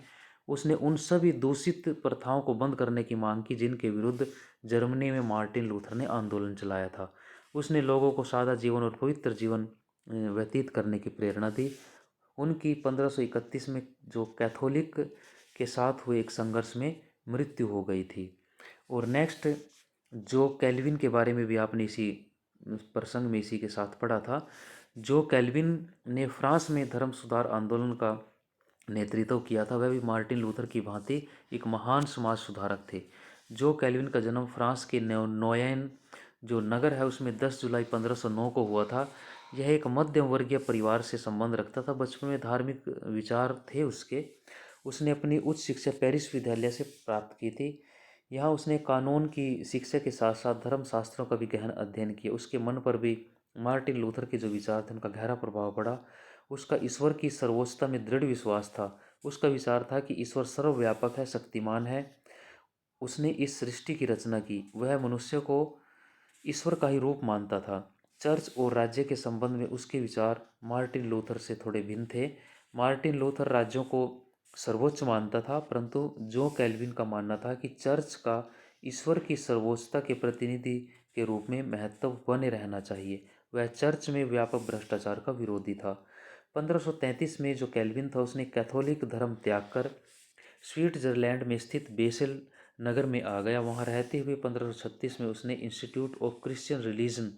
उसने उन सभी दूषित प्रथाओं को बंद करने की मांग की जिनके विरुद्ध जर्मनी में मार्टिन लूथर ने आंदोलन चलाया था। उसने लोगों को सादा जीवन और पवित्र जीवन व्यतीत करने की प्रेरणा दी। उनकी 1531 में जो कैथोलिक के साथ हुए एक संघर्ष में मृत्यु हो गई थी। और नेक्स्ट जो कैल्विन के बारे में भी आपने इसी प्रसंग में इसी के साथ पढ़ा था। जो कैल्विन ने फ्रांस में धर्म सुधार आंदोलन का नेतृत्व किया था, वह भी मार्टिन लूथर की भांति एक महान समाज सुधारक थे। जो कैल्विन का जन्म फ्रांस के नोयन जो नगर है उसमें 10 जुलाई 1509 को हुआ था। यह एक मध्यम वर्गीय परिवार से संबंध रखता था। बचपन में धार्मिक विचार थे उसके। उसने अपनी उच्च शिक्षा पेरिस विद्यालय से प्राप्त की थी। यहाँ उसने कानून की शिक्षा के साथ साथ धर्मशास्त्रों का भी गहन अध्ययन किया। उसके मन पर भी मार्टिन लूथर के जो विचार थे उनका गहरा प्रभाव पड़ा। उसका ईश्वर की सर्वोच्चता में दृढ़ विश्वास था। उसका विचार था कि ईश्वर सर्वव्यापक है, शक्तिमान है। उसने इस सृष्टि की रचना की। वह मनुष्य को ईश्वर का ही रूप मानता था। चर्च और राज्य के संबंध में उसके विचार मार्टिन लूथर से थोड़े भिन्न थे। मार्टिन लूथर राज्यों को सर्वोच्च मानता था, परंतु जो कैल्विन का मानना था कि चर्च का ईश्वर की सर्वोच्चता के प्रतिनिधि के रूप में महत्व बने रहना चाहिए। वह चर्च में व्यापक भ्रष्टाचार का विरोधी था। 1533 में जो कैल्विन था उसने कैथोलिक धर्म त्याग कर स्विट्जरलैंड में स्थित बेसेल नगर में आ गया। वहाँ रहते हुए 1536 में उसने इंस्टीट्यूट ऑफ क्रिश्चियन रिलीजन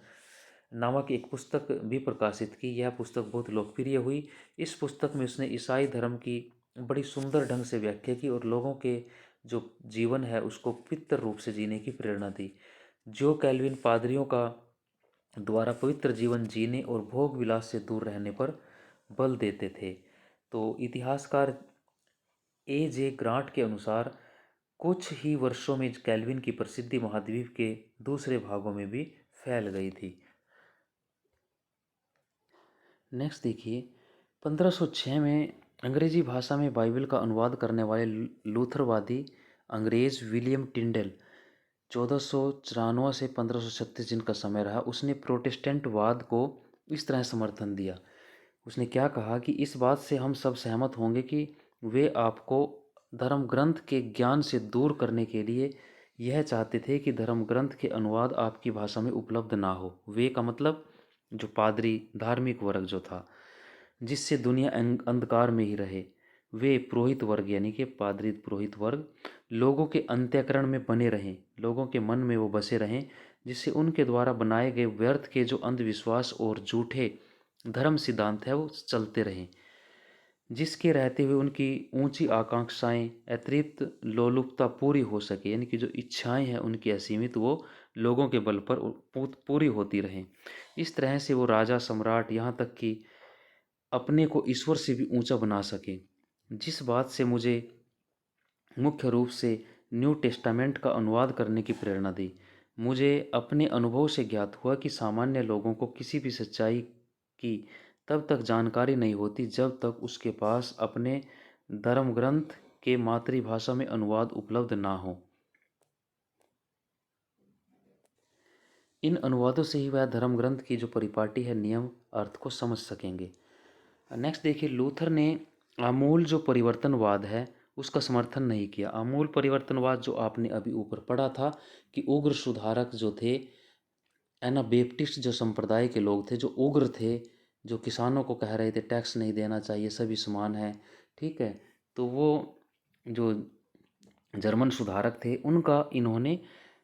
नामक एक पुस्तक भी प्रकाशित की। यह पुस्तक बहुत लोकप्रिय हुई। इस पुस्तक में उसने ईसाई धर्म की बड़ी सुंदर ढंग से व्याख्या की और लोगों के जो जीवन है उसको पवित्र रूप से जीने की प्रेरणा दी। जो कैल्विन पादरियों का द्वारा पवित्र जीवन जीने और भोग विलास से दूर रहने पर बल देते थे। तो इतिहासकार A. J. ग्रांट के अनुसार कुछ ही वर्षों में कैल्विन की प्रसिद्धि महाद्वीप के दूसरे भागों में भी फैल गई थी। नेक्स्ट देखिए, 1506 में अंग्रेजी भाषा में बाइबल का अनुवाद करने वाले लूथरवादी अंग्रेज विलियम टिंडल 1494 से 1536 जिनका समय रहा, उसने प्रोटेस्टेंटवाद को इस तरह समर्थन दिया। उसने क्या कहा कि इस बात से हम सब सहमत होंगे कि वे आपको धर्म ग्रंथ के ज्ञान से दूर करने के लिए यह चाहते थे कि धर्म ग्रंथ के अनुवाद आपकी भाषा में उपलब्ध ना हो। वे का मतलब जो पादरी धार्मिक वर्ग जो था जिससे दुनिया अंधकार में ही रहे, वे पुरोहित वर्ग यानी कि पादरी पुरोहित वर्ग लोगों के अंत्यकरण में बने रहें, लोगों के मन में वो बसे रहें, जिससे उनके द्वारा बनाए गए व्यर्थ के जो अंधविश्वास और झूठे धर्म सिद्धांत है वो चलते रहें, जिसके रहते हुए उनकी ऊंची आकांक्षाएं अतिरिक्त लोलुपता पूरी हो सके, यानी कि जो इच्छाएं हैं उनकी असीमित वो लोगों के बल पर पूरी होती रहें। इस तरह से वो राजा सम्राट यहाँ तक कि अपने को ईश्वर से भी ऊंचा बना सके। जिस बात से मुझे मुख्य रूप से न्यू टेस्टामेंट का अनुवाद करने की प्रेरणा दी। मुझे अपने अनुभव से ज्ञात हुआ कि सामान्य लोगों को किसी भी सच्चाई की तब तक जानकारी नहीं होती जब तक उसके पास अपने धर्म ग्रंथ के मातृभाषा में अनुवाद उपलब्ध ना हो। इन अनुवादों से ही वह धर्म ग्रंथ की जो परिपाटी है, नियम, अर्थ को समझ सकेंगे। नेक्स्ट देखिए, लूथर ने आमूल जो परिवर्तनवाद है उसका समर्थन नहीं किया। आमूल परिवर्तनवाद जो आपने अभी ऊपर पढ़ा था कि उग्र सुधारक जो थे एनाबेप्टिस्ट जो संप्रदाय के लोग थे, जो उग्र थे, जो किसानों को कह रहे थे टैक्स नहीं देना चाहिए, सभी समान है, ठीक है, तो वो जो जर्मन सुधारक थे उनका इन्होंने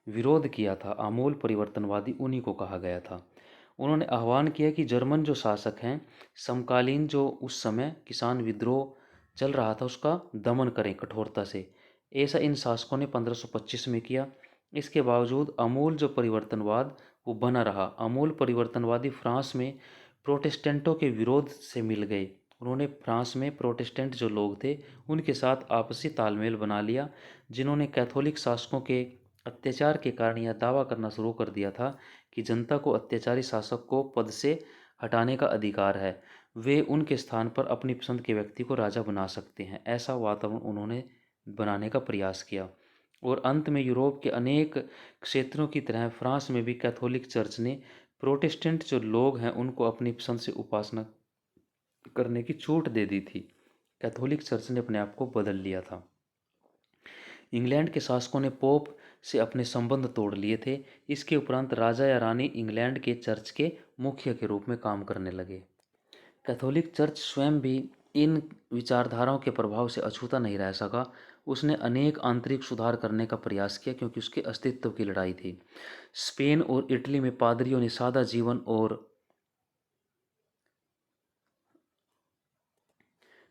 विरोध किया था। आमूल परिवर्तनवादी उन्हीं को कहा गया था। उन्होंने आह्वान किया कि जर्मन जो शासक हैं समकालीन जो उस समय किसान विद्रोह चल रहा था उसका दमन करें कठोरता से। ऐसा इन शासकों ने 1525 में किया। इसके बावजूद अमूल जो परिवर्तनवाद वो बना रहा। अमूल परिवर्तनवादी फ्रांस में प्रोटेस्टेंटों के विरोध से मिल गए। उन्होंने फ्रांस में प्रोटेस्टेंट जो लोग थे उनके साथ आपसी तालमेल बना लिया, जिन्होंने कैथोलिक शासकों के अत्याचार के कारण यह दावा करना शुरू कर दिया था कि जनता को अत्याचारी शासक को पद से हटाने का अधिकार है, वे उनके स्थान पर अपनी पसंद के व्यक्ति को राजा बना सकते हैं। ऐसा वातावरण उन्होंने बनाने का प्रयास किया और अंत में यूरोप के अनेक क्षेत्रों की तरह फ्रांस में भी कैथोलिक चर्च ने प्रोटेस्टेंट जो लोग हैं उनको अपनी पसंद से उपासना करने की छूट दे दी थी। कैथोलिक चर्च ने अपने आप को बदल लिया था। इंग्लैंड के शासकों ने पोप से अपने संबंध तोड़ लिए थे। इसके उपरांत राजा या रानी इंग्लैंड के चर्च के मुखिया के रूप में काम करने लगे। कैथोलिक चर्च स्वयं भी इन विचारधाराओं के प्रभाव से अछूता नहीं रह सका। उसने अनेक आंतरिक सुधार करने का प्रयास किया क्योंकि उसके अस्तित्व की लड़ाई थी। स्पेन और इटली में पादरियों ने सादा जीवन और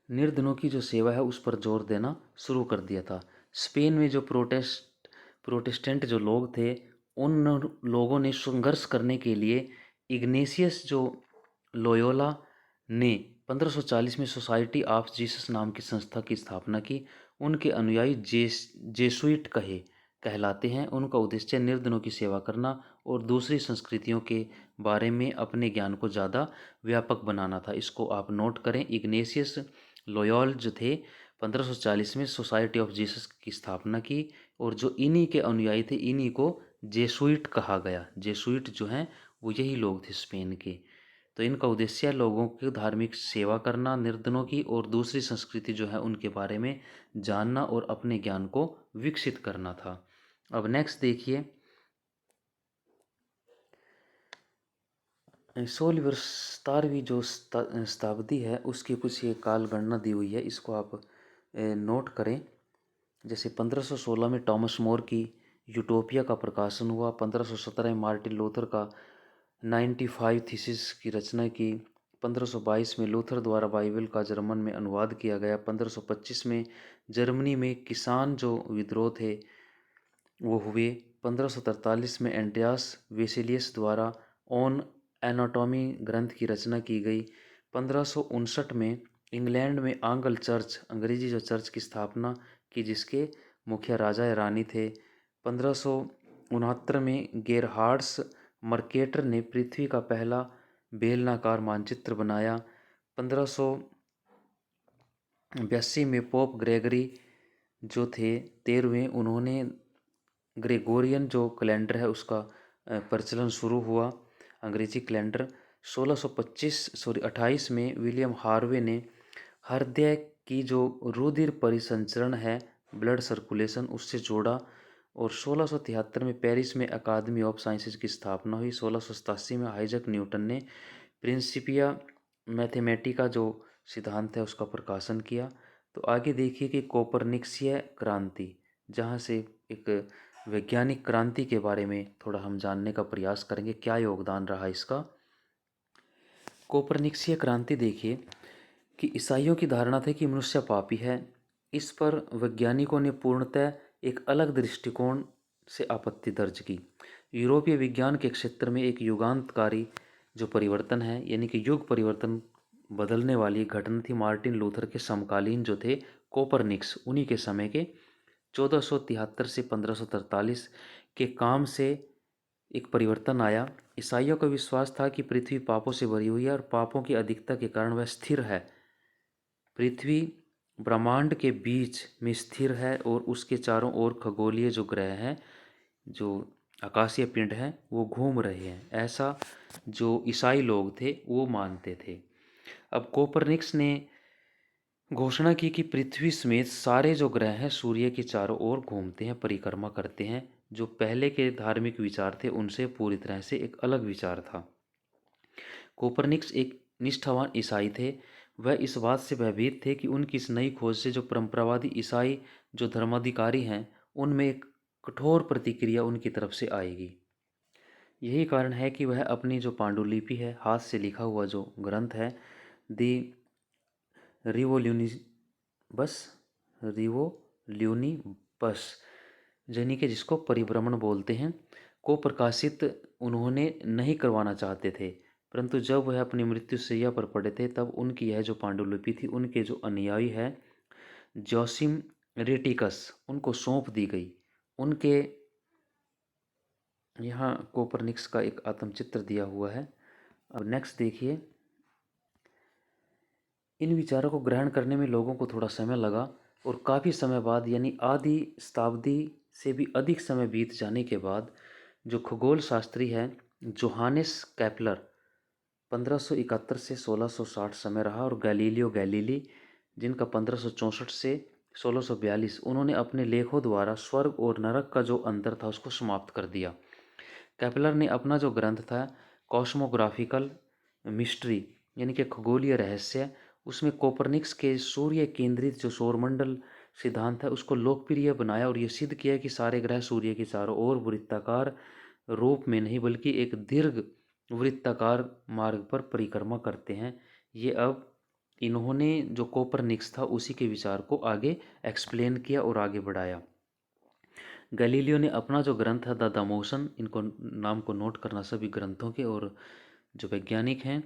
निर्धनों की जो सेवा है उस पर जोर देना शुरू कर दिया था। स्पेन में जो प्रोटेस्टेंट जो लोग थे उन लोगों ने संघर्ष करने के लिए इग्नेशियस जो लोयोला ने 1540 में सोसाइटी ऑफ जीसस नाम की संस्था की स्थापना की। उनके अनुयायी जेसुइट कहलाते हैं। उनका उद्देश्य निर्धनों की सेवा करना और दूसरी संस्कृतियों के बारे में अपने ज्ञान को ज़्यादा व्यापक बनाना था। इसको आप नोट करें। इग्नेशियस लोयोल जो थे 1540 में सोसाइटी ऑफ जीसस की स्थापना की, और जो इन्हीं के अनुयायी थे इन्हीं को जेसुइट कहा गया। जेसुइट जो हैं वो यही लोग थे स्पेन के। तो इनका उद्देश्य लोगों की धार्मिक सेवा करना, निर्धनों की और दूसरी संस्कृति जो है उनके बारे में जानना और अपने ज्ञान को विकसित करना था। अब नेक्स्ट देखिए, 16वीं वर्ष 17वीं जो शताब्दी है उसकी कुछ ये काल गणना दी हुई है, इसको आप नोट करें। जैसे 1516 में टॉमस मोर की यूटोपिया का प्रकाशन हुआ। 1517 में मार्टिन लूथर का 95 थीसिस की रचना की। 1522 में लूथर द्वारा बाइबल का जर्मन में अनुवाद किया गया। 1525 में जर्मनी में किसान जो विद्रोह थे वो हुए। 1543 में एंड्रियास वेसेलियस द्वारा ऑन एनाटॉमी ग्रंथ की रचना की गई। 1559 में इंग्लैंड में आंग्ल चर्च, अंग्रेजी जो चर्च की स्थापना की, जिसके मुखिया राजा या रानी थे। 1569 में गेरहार्ड्स मर्केटर ने पृथ्वी का पहला बेलनाकार मानचित्र बनाया। 1582 में पोप ग्रेगरी जो थे 13वें, उन्होंने ग्रेगोरियन जो कैलेंडर है उसका प्रचलन शुरू हुआ, अंग्रेजी कैलेंडर। 28 में विलियम हार्वे ने हृदय की जो रुधिर परिसंचरण है, ब्लड सर्कुलेशन, उससे जोड़ा। और 1673 में पेरिस में अकादमी ऑफ साइंसेज की स्थापना हुई। 1687 में आइजैक न्यूटन ने प्रिंसिपिया मैथमेटिका जो सिद्धांत है उसका प्रकाशन किया। तो आगे देखिए कि कोपरनिक्सीय क्रांति, जहाँ से एक वैज्ञानिक क्रांति के बारे में थोड़ा हम जानने का प्रयास करेंगे, क्या योगदान रहा इसका। कोपरनिक्सीय क्रांति देखिए कि ईसाइयों की धारणा थी कि मनुष्य पापी है। इस पर वैज्ञानिकों ने पूर्णतः एक अलग दृष्टिकोण से आपत्ति दर्ज की। यूरोपीय विज्ञान के क्षेत्र में एक युगांतकारी जो परिवर्तन है, यानी कि युग परिवर्तन बदलने वाली घटना थी। मार्टिन लूथर के समकालीन जो थे कोपरनिक्स, उन्हीं के समय के 1473 से 1543 के काम से एक परिवर्तन आया। ईसाइयों का विश्वास था कि पृथ्वी पापों से भरी हुई है और पापों की अधिकता के कारण वह स्थिर है। पृथ्वी ब्रह्मांड के बीच में स्थिर है और उसके चारों ओर खगोलीय जो ग्रह हैं, जो आकाशीय पिंड हैं, वो घूम रहे हैं। ऐसा जो ईसाई लोग थे वो मानते थे। अब कोपरनिक्स ने घोषणा की कि पृथ्वी समेत सारे जो ग्रह हैं सूर्य के चारों ओर घूमते हैं, परिक्रमा करते हैं। जो पहले के धार्मिक विचार थे उनसे पूरी तरह से एक अलग विचार था। कोपरनिक्स एक निष्ठावान ईसाई थे। वह इस बात से भयभीत थे कि उनकी इस नई खोज से जो परंपरावादी ईसाई जो धर्माधिकारी हैं उनमें एक कठोर प्रतिक्रिया उनकी तरफ से आएगी। यही कारण है कि वह अपनी जो पांडुलिपि है, हाथ से लिखा हुआ जो ग्रंथ है, दी रिवोल्यूनिबस रिवोल्यूनिबस यानी कि जिसको परिभ्रमण बोलते हैं, को प्रकाशित उन्होंने नहीं करवाना चाहते थे। परंतु जब वह अपनी मृत्युशैया पर पड़े थे तब उनकी यह जो पांडुलिपि थी उनके जो अनुयायी है जोसिम रेटिकस, उनको सौंप दी गई। उनके यहाँ कोपरनिक्स का एक आत्मचित्र दिया हुआ है। अब नेक्स्ट देखिए, इन विचारों को ग्रहण करने में लोगों को थोड़ा समय लगा और काफ़ी समय बाद, यानी आधी शताब्दी से भी अधिक समय बीत जाने के बाद, जो खगोल शास्त्री है जोहानेस कैपलर 1571 से 1660 समय रहा, और गैलीलियो गैलीली जिनका 1564 से 1642, उन्होंने अपने लेखों द्वारा स्वर्ग और नरक का जो अंतर था उसको समाप्त कर दिया। कैपलर ने अपना जो ग्रंथ था कॉस्मोग्राफिकल मिस्ट्री यानी कि खगोलीय रहस्य, उसमें कोपरनिक्स के सूर्य केंद्रित जो सौरमंडल सिद्धांत है उसको लोकप्रिय बनाया और ये सिद्ध किया कि सारे ग्रह सूर्य के चारों ओर वृत्ताकार रूप में नहीं बल्कि एक दीर्घ वृत्ताकार मार्ग पर परिक्रमा करते हैं। ये अब इन्होंने जो कोपरनिक्स था उसी के विचार को आगे एक्सप्लेन किया और आगे बढ़ाया। गैलीलियो ने अपना जो ग्रंथ है द मोशन, इनको नाम को नोट करना सभी ग्रंथों के, और जो वैज्ञानिक हैं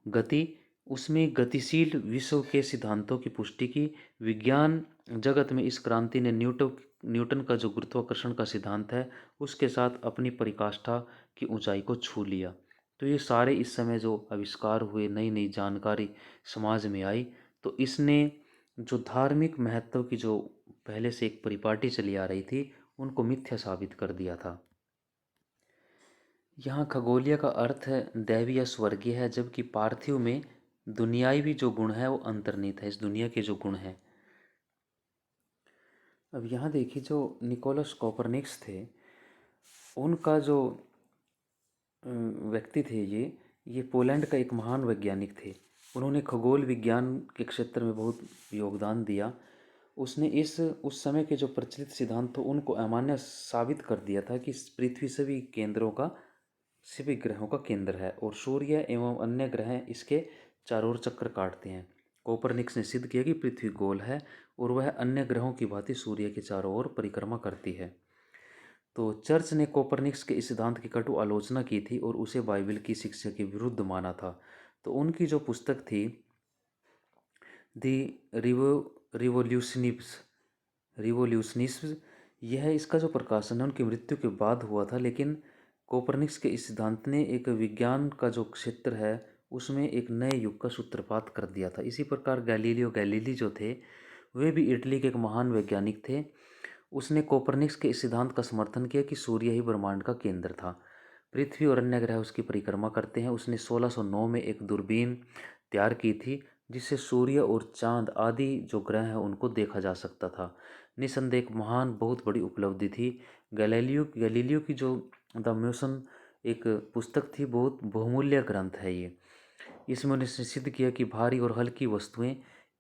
गति, उसमें गतिशील विश्व के सिद्धांतों की पुष्टि की। विज्ञान जगत में इस क्रांति ने न्यूटन का जो गुरुत्वाकर्षण का सिद्धांत है उसके साथ अपनी पराकाष्ठा की ऊंचाई को छू लिया। तो ये सारे इस समय जो आविष्कार हुए, नई नई जानकारी समाज में आई, तो इसने जो धार्मिक महत्व की जो पहले से एक परिपाटी चली आ रही थी उनको मिथ्या साबित कर दिया था। यहाँ खगोलीय का अर्थ है दैवी या स्वर्गीय है, जबकि पार्थिव में दुनियावी जो गुण है वो अंतर्निहित है, इस दुनिया के जो गुण हैं। अब यहाँ देखिए, जो निकोलस कोपरनिक्स थे उनका जो व्यक्ति थे, ये पोलैंड का एक महान वैज्ञानिक थे। उन्होंने खगोल विज्ञान के क्षेत्र में बहुत योगदान दिया। उसने उस समय के जो प्रचलित सिद्धांत थे उनको अमान्य साबित कर दिया था कि पृथ्वी सभी ग्रहों का केंद्र है और सूर्य एवं अन्य ग्रह इसके चारों ओर चक्कर काटते हैं। कोपरनिक्स ने सिद्ध किया कि पृथ्वी गोल है और वह अन्य ग्रहों की भांति सूर्य के चारों ओर परिक्रमा करती है। तो चर्च ने कोपरनिक्स के इस सिद्धांत की कटु आलोचना की थी और उसे बाइबल की शिक्षा के विरुद्ध माना था। तो उनकी जो पुस्तक थी दी रिवोल्यूशनिप्स रिवोल्यूशनिस्म, यह इसका जो प्रकाशन है उनकी मृत्यु के बाद हुआ था, लेकिन कोपरनिक्स के इस सिद्धांत ने एक विज्ञान का जो क्षेत्र है उसमें एक नए युग का सूत्रपात कर दिया था। इसी प्रकार गैलीलियो गैलीली जो थे वे भी इटली के एक महान वैज्ञानिक थे। उसने कोपरनिक्स के इस सिद्धांत का समर्थन किया कि सूर्य ही ब्रह्मांड का केंद्र था, पृथ्वी और अन्य ग्रह उसकी परिक्रमा करते हैं। उसने 1609 में एक दूरबीन तैयार की थी जिससे सूर्य और चांद आदि जो ग्रह हैं उनको देखा जा सकता था। निसंदेह एक महान बहुत बड़ी उपलब्धि थी। गैलीलियो की जो द मोशन एक पुस्तक थी, बहुत बहुमूल्य ग्रंथ है ये। इसमें उन्होंने सिद्ध किया कि भारी और हल्की वस्तुएं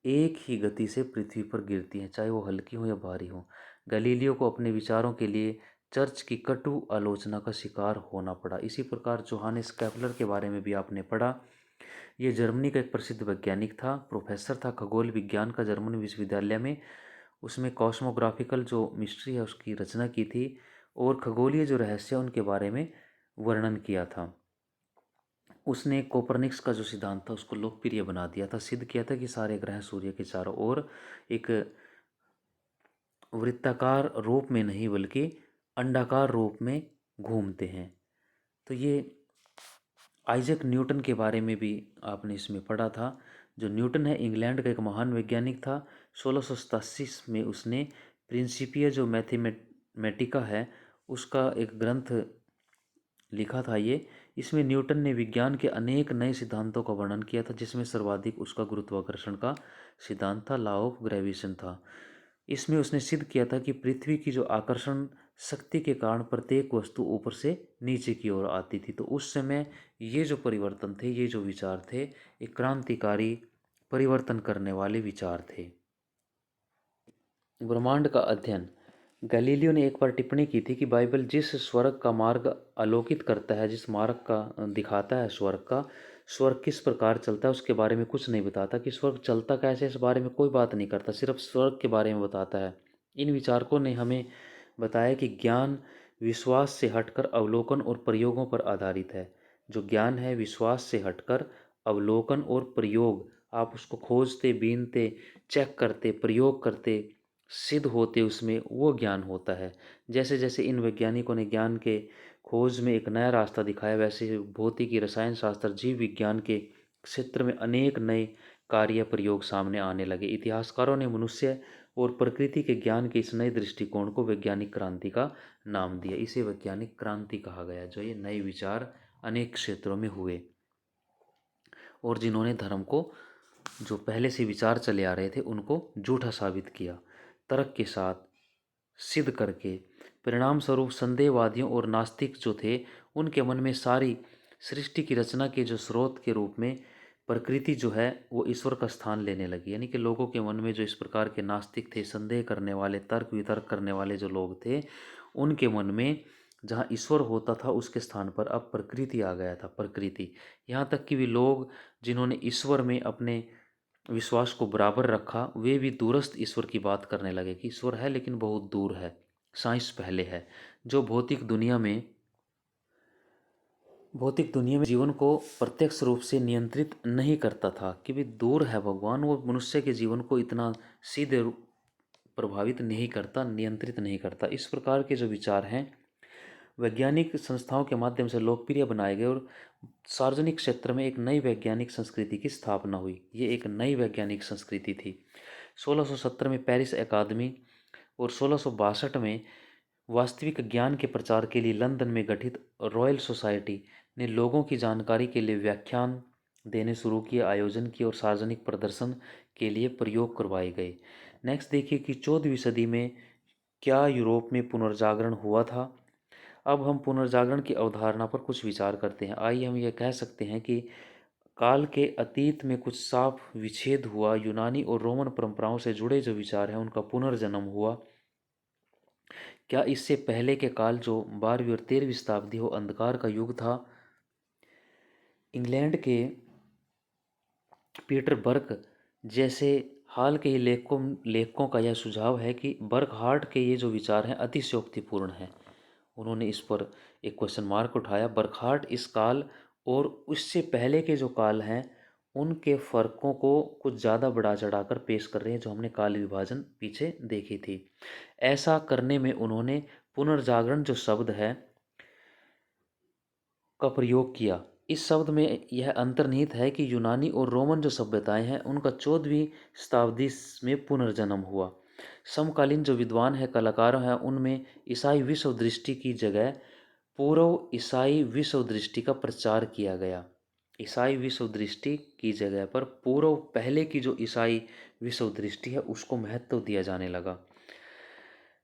एक ही गति से पृथ्वी पर गिरती हैं, चाहे वो हल्की हो या भारी हो। गैलीलियो को अपने विचारों के लिए चर्च की कटु आलोचना का शिकार होना पड़ा। इसी प्रकार जोहानेस केपलर के बारे में भी आपने पढ़ा। ये जर्मनी का एक प्रसिद्ध वैज्ञानिक था, प्रोफेसर था खगोल विज्ञान का जर्मनी विश्वविद्यालय में। उसमें कॉस्मोग्राफिकल जो मिस्ट्री है उसकी रचना की थी और खगोलीय जो रहस्य उनके बारे में वर्णन किया था। उसने कोपरनिक्स का जो सिद्धांत था उसको लोकप्रिय बना दिया था, सिद्ध किया था कि सारे ग्रह सूर्य के चारों ओर एक वृत्ताकार रूप में नहीं बल्कि अंडाकार रूप में घूमते हैं। तो ये आइजैक न्यूटन के बारे में भी आपने इसमें पढ़ा था। जो न्यूटन है इंग्लैंड का एक महान वैज्ञानिक था। 1687 में उसने प्रिंसिपिया जो मैथमेटिका है उसका एक ग्रंथ लिखा था ये। इसमें न्यूटन ने विज्ञान के अनेक नए सिद्धांतों का वर्णन किया था, जिसमें सर्वाधिक उसका गुरुत्वाकर्षण का सिद्धांत था, लॉ ऑफ ग्रेविटेशन था। इसमें उसने सिद्ध किया था कि पृथ्वी की जो आकर्षण शक्ति के कारण प्रत्येक वस्तु ऊपर से नीचे की ओर आती थी। तो उस समय ये जो परिवर्तन थे, ये जो विचार थे, एक क्रांतिकारी परिवर्तन करने वाले विचार थे। ब्रह्मांड का अध्ययन। गैलीलियो ने एक बार टिप्पणी की थी कि बाइबल जिस स्वर्ग का मार्ग आलोकित करता है, जिस मार्ग का दिखाता है स्वर्ग किस प्रकार चलता है उसके बारे में कुछ नहीं बताता। कि स्वर्ग चलता कैसे इस बारे में कोई बात नहीं करता, सिर्फ स्वर्ग के बारे में बताता है। इन विचारकों ने हमें बताया कि ज्ञान विश्वास से हटकर अवलोकन और प्रयोगों पर आधारित है। जो ज्ञान है विश्वास से हटकर अवलोकन और प्रयोग, आप उसको खोजते बीनते चेक करते प्रयोग करते सिद्ध होते उसमें, वो ज्ञान होता है। जैसे जैसे इन वैज्ञानिकों ने ज्ञान के खोज में एक नया रास्ता दिखाया, वैसे भौतिकी रसायन शास्त्र जीव विज्ञान के क्षेत्र में अनेक नए कार्य प्रयोग सामने आने लगे। इतिहासकारों ने मनुष्य और प्रकृति के ज्ञान के इस नए दृष्टिकोण को वैज्ञानिक क्रांति का नाम दिया। इसे वैज्ञानिक क्रांति कहा गया, जो ये नए विचार अनेक क्षेत्रों में हुए और जिन्होंने धर्म को, जो पहले से विचार चले आ रहे थे, उनको झूठा साबित किया तर्क के साथ सिद्ध करके। परिणाम स्वरूप संदेहवादियों और नास्तिक जो थे उनके मन में सारी सृष्टि की रचना के जो स्रोत के रूप में प्रकृति जो है वो ईश्वर का स्थान लेने लगी। यानी कि लोगों के मन में जो इस प्रकार के नास्तिक थे, संदेह करने वाले, तर्क वितर्क करने वाले जो लोग थे, उनके मन में जहाँ ईश्वर होता था उसके स्थान पर अब प्रकृति आ गया था। प्रकृति, यहाँ तक कि भी लोग जिन्होंने ईश्वर में अपने विश्वास को बराबर रखा, वे भी दूरस्थ ईश्वर की बात करने लगे कि ईश्वर है लेकिन बहुत दूर है, साइंस पहले है। जो भौतिक दुनिया में भौतिक दुनिया में जीवन को प्रत्यक्ष रूप से नियंत्रित नहीं करता था कि भी दूर है भगवान, वो मनुष्य के जीवन को इतना सीधे प्रभावित नहीं करता, नियंत्रित नहीं करता। इस प्रकार के जो विचार हैं वैज्ञानिक संस्थाओं के माध्यम से लोकप्रिय बनाए गए और सार्वजनिक क्षेत्र में एक नई वैज्ञानिक संस्कृति की स्थापना हुई। ये एक नई वैज्ञानिक संस्कृति थी। 1670 में पेरिस अकादमी और 1662 में वास्तविक ज्ञान के प्रचार के लिए लंदन में गठित रॉयल सोसाइटी ने लोगों की जानकारी के लिए व्याख्यान देने शुरू किए, आयोजन किए और सार्वजनिक प्रदर्शन के लिए प्रयोग करवाए गए। नेक्स्ट देखिए कि 14वीं सदी में क्या यूरोप में पुनर्जागरण हुआ था। अब हम पुनर्जागरण की अवधारणा पर कुछ विचार करते हैं। आइए हम यह कह सकते हैं कि काल के अतीत में कुछ साफ विच्छेद हुआ, यूनानी और रोमन परंपराओं से जुड़े जो विचार हैं उनका पुनर्जन्म हुआ। क्या इससे पहले के काल जो 12वीं और 13वीं शताब्दी हो अंधकार का युग था। इंग्लैंड के पीटर बर्क जैसे हाल के ही लेखकों का यह सुझाव है कि बर्कहार्ट के ये जो विचार हैं अतिशयोक्तिपूर्ण हैं। उन्होंने इस पर एक क्वेश्चन मार्क उठाया। बर्कहार्ट इस काल और उससे पहले के जो काल हैं उनके फर्कों को कुछ ज़्यादा बढ़ा चढ़ाकर पेश कर रहे हैं, जो हमने काल विभाजन पीछे देखी थी। ऐसा करने में उन्होंने पुनर्जागरण जो शब्द है का प्रयोग किया। इस शब्द में यह अंतर्निहित है कि यूनानी और रोमन जो सभ्यताएं हैं उनका 14वीं शताब्दी में पुनर्जन्म हुआ। समकालीन जो विद्वान है, कलाकार हैं, उनमें ईसाई विश्व दृष्टि की जगह पूर्व ईसाई विश्व दृष्टि का प्रचार किया गया। ईसाई विश्व दृष्टि की जगह पर पूर्व पहले की जो ईसाई विश्व दृष्टि है उसको महत्व दिया जाने लगा।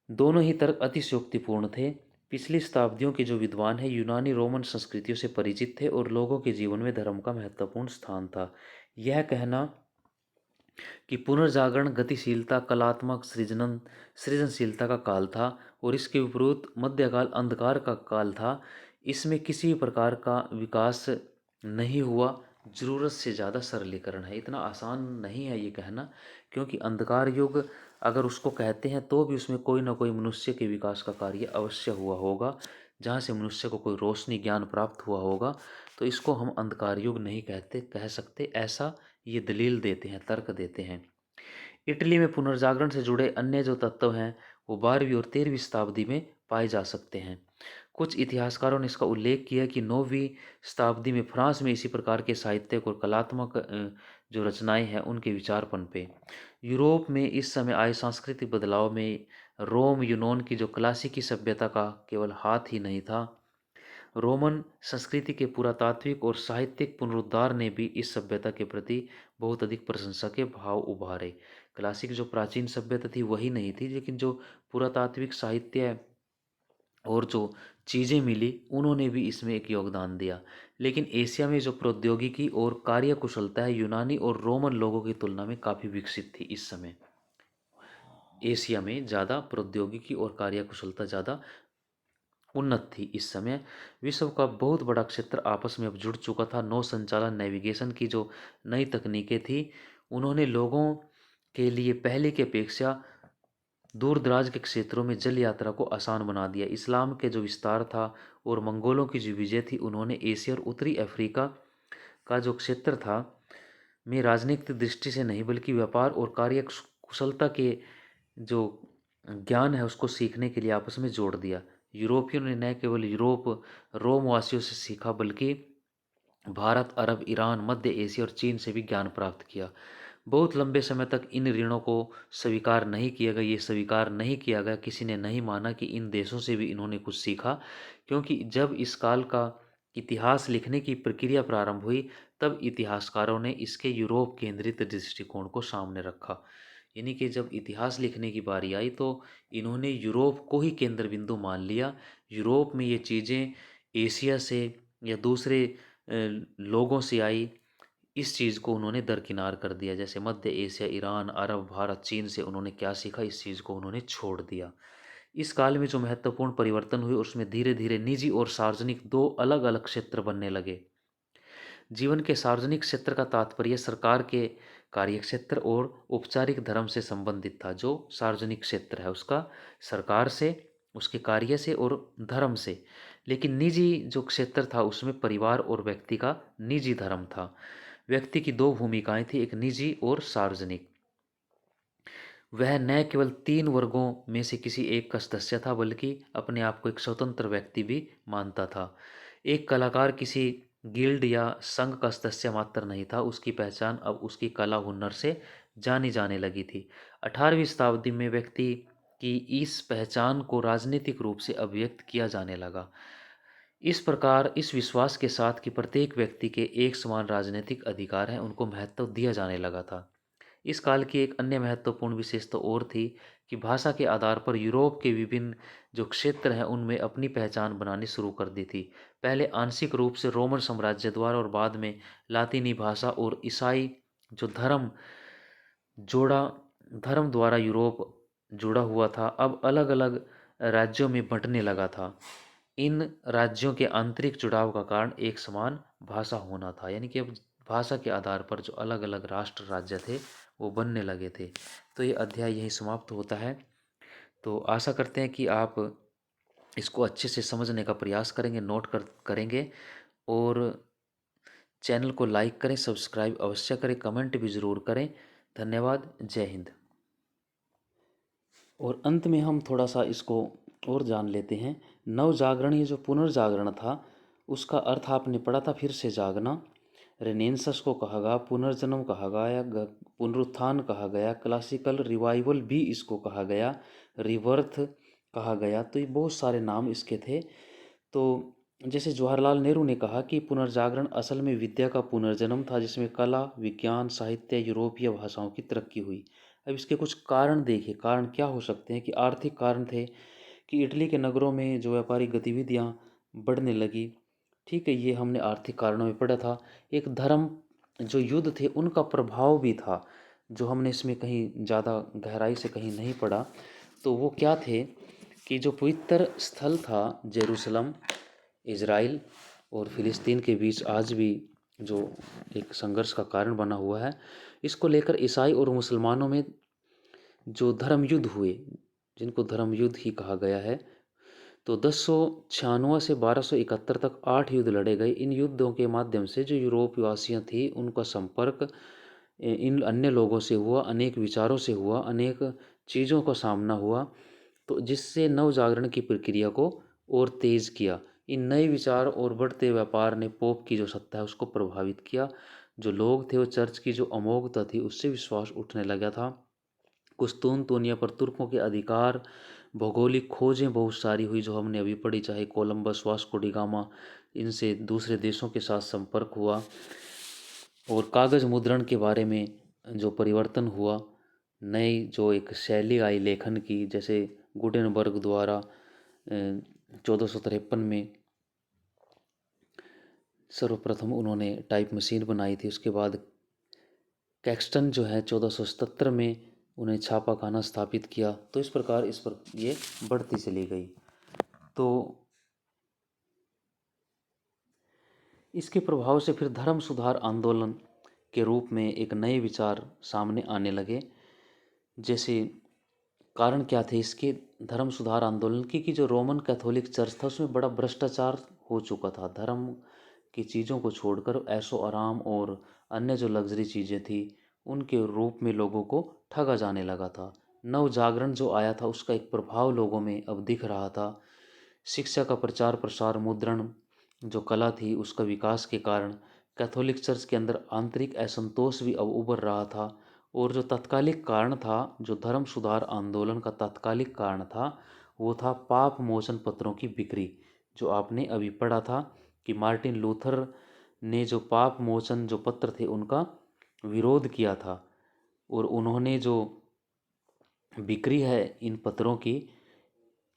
दोनों ही तर्क अतिशयोक्तिपूर्ण थे। पिछली शताब्दियों के जो विद्वान हैं यूनानी रोमन संस्कृतियों से परिचित थे और लोगों के जीवन में धर्म का महत्वपूर्ण स्थान था। यह कहना कि पुनर्जागरण गतिशीलता, कलात्मक सृजनशीलता का काल था और इसके विपरीत मध्यकाल अंधकार का काल था, इसमें किसी भी प्रकार का विकास नहीं हुआ। जरूरत से ज़्यादा सरलीकरण है। इतना आसान नहीं है ये कहना, क्योंकि अंधकार युग अगर उसको कहते हैं तो भी उसमें कोई ना कोई मनुष्य के विकास का कार्य अवश्य हुआ होगा, जहाँ से मनुष्य को कोई रोशनी ज्ञान प्राप्त हुआ होगा। तो इसको हम अंधकार युग नहीं कह सकते, ऐसा ये दलील देते हैं, तर्क देते हैं। इटली में पुनर्जागरण से जुड़े अन्य जो तत्व हैं वो 12वीं और 13वीं शताब्दी में पाए जा सकते हैं। कुछ इतिहासकारों ने इसका उल्लेख किया कि 9वीं शताब्दी में फ्रांस में इसी प्रकार के साहित्यिक और कलात्मक जो रचनाएं हैं उनके विचार पनपे। यूरोप में इस समय आए सांस्कृतिक बदलाव में रोम यूनान की जो क्लासिकी सभ्यता का केवल हाथ ही नहीं था, रोमन संस्कृति के पुरातात्विक और साहित्यिक पुनरुद्धार ने भी इस सभ्यता के प्रति बहुत अधिक प्रशंसा के भाव उभारे। क्लासिक जो प्राचीन सभ्यता थी वही नहीं थी, लेकिन जो पुरातात्विक साहित्य और जो चीज़ें मिली उन्होंने भी इसमें एक योगदान दिया। लेकिन एशिया में जो प्रौद्योगिकी और कार्यकुशलता है यूनानी और रोमन लोगों की तुलना में काफ़ी विकसित थी। इस समय एशिया में ज़्यादा प्रौद्योगिकी और कार्यकुशलता ज़्यादा उन्नत थी। इस समय विश्व का बहुत बड़ा क्षेत्र आपस में अब जुड़ चुका था। नौ संचालन, नेविगेशन की जो नई तकनीकें थी उन्होंने लोगों के लिए पहले की अपेक्षा दूर दराज के क्षेत्रों में जल यात्रा को आसान बना दिया। इस्लाम के जो विस्तार था और मंगोलों की जो विजय थी उन्होंने एशिया और उत्तरी अफ्रीका का जो क्षेत्र था में राजनीतिक दृष्टि से नहीं बल्कि व्यापार और कार्य कुशलता के जो ज्ञान है उसको सीखने के लिए आपस में जोड़ दिया। यूरोपियों ने न केवल यूरोप रोम वासियों से सीखा बल्कि भारत, अरब, ईरान, मध्य एशिया और चीन से भी ज्ञान प्राप्त किया। बहुत लंबे समय तक इन ऋणों को स्वीकार नहीं किया गया। ये स्वीकार नहीं किया गया, किसी ने नहीं माना कि इन देशों से भी इन्होंने कुछ सीखा, क्योंकि जब इस काल का इतिहास लिखने की प्रक्रिया प्रारंभ हुई तब इतिहासकारों ने इसके यूरोप केंद्रित दृष्टिकोण को सामने रखा। यानी कि जब इतिहास लिखने की बारी आई तो इन्होंने यूरोप को ही केंद्र बिंदु मान लिया। यूरोप में ये चीज़ें एशिया से या दूसरे लोगों से आई, इस चीज़ को उन्होंने दरकिनार कर दिया। जैसे मध्य एशिया, ईरान, अरब, भारत, चीन से उन्होंने क्या सीखा, इस चीज़ को उन्होंने छोड़ दिया। इस काल में जो महत्वपूर्ण परिवर्तन हुए उसमें धीरे धीरे निजी और सार्वजनिक दो अलग अलग क्षेत्र बनने लगे। जीवन के सार्वजनिक क्षेत्र का तात्पर्य सरकार के कार्यक्षेत्र और औपचारिक धर्म से संबंधित था। जो सार्वजनिक क्षेत्र है उसका सरकार से, उसके कार्य से और धर्म से। लेकिन निजी जो क्षेत्र था उसमें परिवार और व्यक्ति का निजी धर्म था। व्यक्ति की दो भूमिकाएं थी, एक निजी और सार्वजनिक। वह न केवल तीन वर्गों में से किसी एक का सदस्य था, बल्कि अपने आप को एक स्वतंत्र व्यक्ति भी मानता था। एक कलाकार किसी गिल्ड या संघ का सदस्य मात्र नहीं था, उसकी पहचान अब उसकी कला हुनर से जानी जाने लगी थी। 18वीं शताब्दी में व्यक्ति की इस पहचान को राजनीतिक रूप से अभिव्यक्त किया जाने लगा। इस प्रकार इस विश्वास के साथ कि प्रत्येक व्यक्ति के एक समान राजनीतिक अधिकार हैं, उनको महत्व दिया जाने लगा था। इस काल की एक अन्य महत्वपूर्ण विशेषता और थी कि भाषा के आधार पर यूरोप के विभिन्न जो क्षेत्र हैं उनमें अपनी पहचान बनानी शुरू कर दी थी। पहले आंशिक रूप से रोमन साम्राज्य द्वारा और बाद में लातीनी भाषा और ईसाई जो जोड़ा धर्म द्वारा यूरोप जुड़ा हुआ था, अब अलग अलग राज्यों में बंटने लगा था। इन राज्यों के आंतरिक जुड़ाव का कारण एक समान भाषा होना था, यानी कि अब भाषा के आधार पर जो अलग अलग राष्ट्र राज्य थे वो बनने लगे थे। तो ये अध्याय यही समाप्त होता है। तो आशा करते हैं कि आप इसको अच्छे से समझने का प्रयास करेंगे, करेंगे, और चैनल को लाइक करें, सब्सक्राइब अवश्य करें, कमेंट भी ज़रूर करें। धन्यवाद। जय हिंद। और अंत में हम थोड़ा सा इसको और जान लेते हैं। नव जागरण, ये जो पुनर्जागरण था, उसका अर्थ आपने पढ़ा था, फिर से जागना। रेनेसांस को कहा गया, पुनर्जन्म कहा गया, पुनरुत्थान कहा गया, क्लासिकल रिवाइवल भी इसको कहा गया, रिवर्थ कहा गया। तो ये बहुत सारे नाम इसके थे। तो जैसे जवाहरलाल नेहरू ने कहा कि पुनर्जागरण असल में विद्या का पुनर्जन्म था, जिसमें कला, विज्ञान, साहित्य, यूरोपीय भाषाओं की तरक्की हुई। अब इसके कुछ कारण देखिए, कारण क्या हो सकते हैं कि आर्थिक कारण थे कि इटली के नगरों में जो व्यापारिक गतिविधियां बढ़ने लगी। ठीक है, ये हमने आर्थिक कारणों में पढ़ा था। एक धर्म जो युद्ध थे उनका प्रभाव भी था, जो हमने इसमें कहीं ज़्यादा गहराई से कहीं नहीं पढ़ा। तो वो क्या थे कि जो पवित्र स्थल था जेरूसलम, इज़राइल और फिलिस्तीन के बीच आज भी जो एक संघर्ष का कारण बना हुआ है, इसको लेकर ईसाई और मुसलमानों में जो धर्म युद्ध हुए, जिनको धर्म युद्ध ही कहा गया है, तो 1096 से 1271 तक 8 युद्ध लड़े गए। इन युद्धों के माध्यम से जो यूरोप वासियाँ थी उनका संपर्क इन अन्य लोगों से हुआ, अनेक विचारों से हुआ, अनेक चीज़ों का सामना हुआ, तो जिससे नव जागरण की प्रक्रिया को और तेज़ किया। इन नए विचार और बढ़ते व्यापार ने पोप की जो सत्ता है उसको प्रभावित किया। जो लोग थे वो चर्च की जो अमोघता थी उससे विश्वास उठने लगा था। कुस्तुनतुनिया पर तुर्कों के अधिकार, भौगोलिक खोजें बहुत सारी हुई जो हमने अभी पढ़ी, चाहे कोलंबस, वास्को डी गामा, इनसे दूसरे देशों के साथ संपर्क हुआ। और कागज़ मुद्रण के बारे में जो परिवर्तन हुआ, नई जो एक शैली आई लेखन की, जैसे गुटेनबर्ग द्वारा 1453 में सर्वप्रथम उन्होंने टाइप मशीन बनाई थी। उसके बाद कैक्सटन जो है 1477 में उन्हें छापाखाना स्थापित किया। तो इस प्रकार इस पर ये बढ़ती चली गई। तो इसके प्रभाव से फिर धर्म सुधार आंदोलन के रूप में एक नए विचार सामने आने लगे। जैसे कारण क्या थे इसके धर्म सुधार आंदोलन की, कि जो रोमन कैथोलिक चर्च था उसमें बड़ा भ्रष्टाचार हो चुका था। धर्म की चीज़ों को छोड़कर ऐशो आराम और अन्य जो लग्जरी चीज़ें थी उनके रूप में लोगों को ठगा जाने लगा था। नव जागरण जो आया था उसका एक प्रभाव लोगों में अब दिख रहा था। शिक्षा का प्रचार प्रसार, मुद्रण, जो कला थी उसका विकास के कारण कैथोलिक चर्च के अंदर आंतरिक असंतोष भी अब उभर रहा था। और जो तात्कालिक कारण था, जो धर्म सुधार आंदोलन का तात्कालिक कारण था, वो था पाप मोचन पत्रों की बिक्री। जो आपने अभी पढ़ा था कि मार्टिन लूथर ने जो पाप मोचन जो पत्र थे उनका विरोध किया था, और उन्होंने जो बिक्री है इन पत्रों की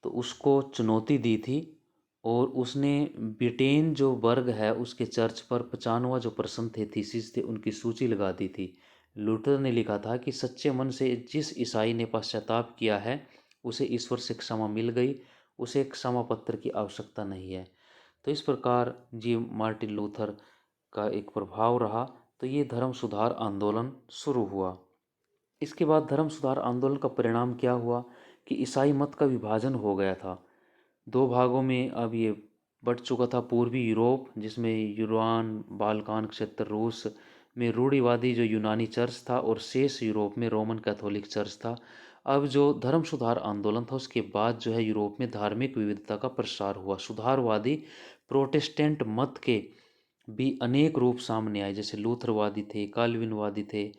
तो उसको चुनौती दी थी। और उसने ब्रिटेन जो वर्ग है उसके चर्च पर 95 जो प्रश्न थे, थीसिस थे, उनकी सूची लगा दी थी। लूथर ने लिखा था कि सच्चे मन से जिस ईसाई ने पश्चाताप किया है उसे ईश्वर से क्षमा मिल गई, उसे क्षमा पत्र की आवश्यकता नहीं है। तो इस प्रकार जी मार्टिन लूथर का एक प्रभाव रहा। तो ये धर्म सुधार आंदोलन शुरू हुआ। इसके बाद धर्म सुधार आंदोलन का परिणाम क्या हुआ कि ईसाई मत का विभाजन हो गया था। दो भागों में अब ये बढ़ चुका था। पूर्वी यूरोप, जिसमें यूनान, बाल्कान क्षेत्र, रूस में रूढ़िवादी जो यूनानी चर्च था, और शेष यूरोप में रोमन कैथोलिक चर्च था। अब जो धर्म सुधार आंदोलन था, उसके बाद जो है यूरोप में धार्मिक विविधता का प्रसार हुआ। सुधारवादी प्रोटेस्टेंट मत के भी अनेक रूप सामने आए, जैसे लूथरवादी थे, काल्विनवादी थे,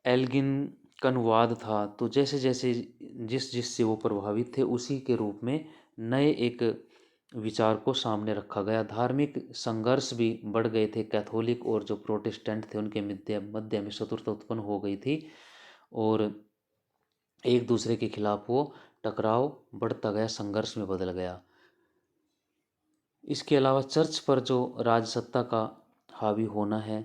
एल्गिनकनवाद था। तो जैसे जैसे जिस जिससे वो प्रभावित थे, उसी के रूप में नए एक विचार को सामने रखा गया। धार्मिक संघर्ष भी बढ़ गए थे। कैथोलिक और जो प्रोटेस्टेंट थे, उनके मध्य में शत्रुता उत्पन्न हो गई थी, और एक दूसरे के खिलाफ वो टकराव बढ़ता गया, संघर्ष में बदल गया। इसके अलावा चर्च पर जो राजसत्ता का हावी होना है,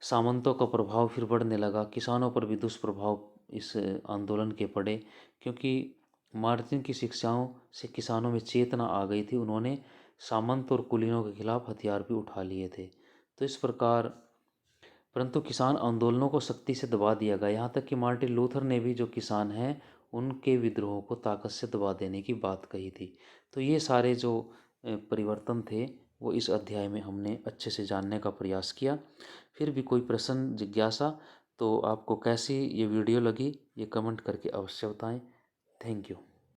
सामंतों का प्रभाव फिर बढ़ने लगा। किसानों पर भी दुष्प्रभाव इस आंदोलन के पड़े, क्योंकि मार्टिन की शिक्षाओं से किसानों में चेतना आ गई थी। उन्होंने सामंत और कुलीनों के खिलाफ हथियार भी उठा लिए थे। तो इस प्रकार, परंतु किसान आंदोलनों को सख्ती से दबा दिया गया। यहाँ तक कि मार्टिन लूथर ने भी, जो किसान हैं, उनके विद्रोह को ताकत से दबा देने की बात कही थी। तो ये सारे जो परिवर्तन थे, वो इस अध्याय में हमने अच्छे से जानने का प्रयास किया। फिर भी कोई प्रश्न, जिज्ञासा, तो आपको कैसी ये वीडियो लगी, ये कमेंट करके अवश्य बताएं। Thank you.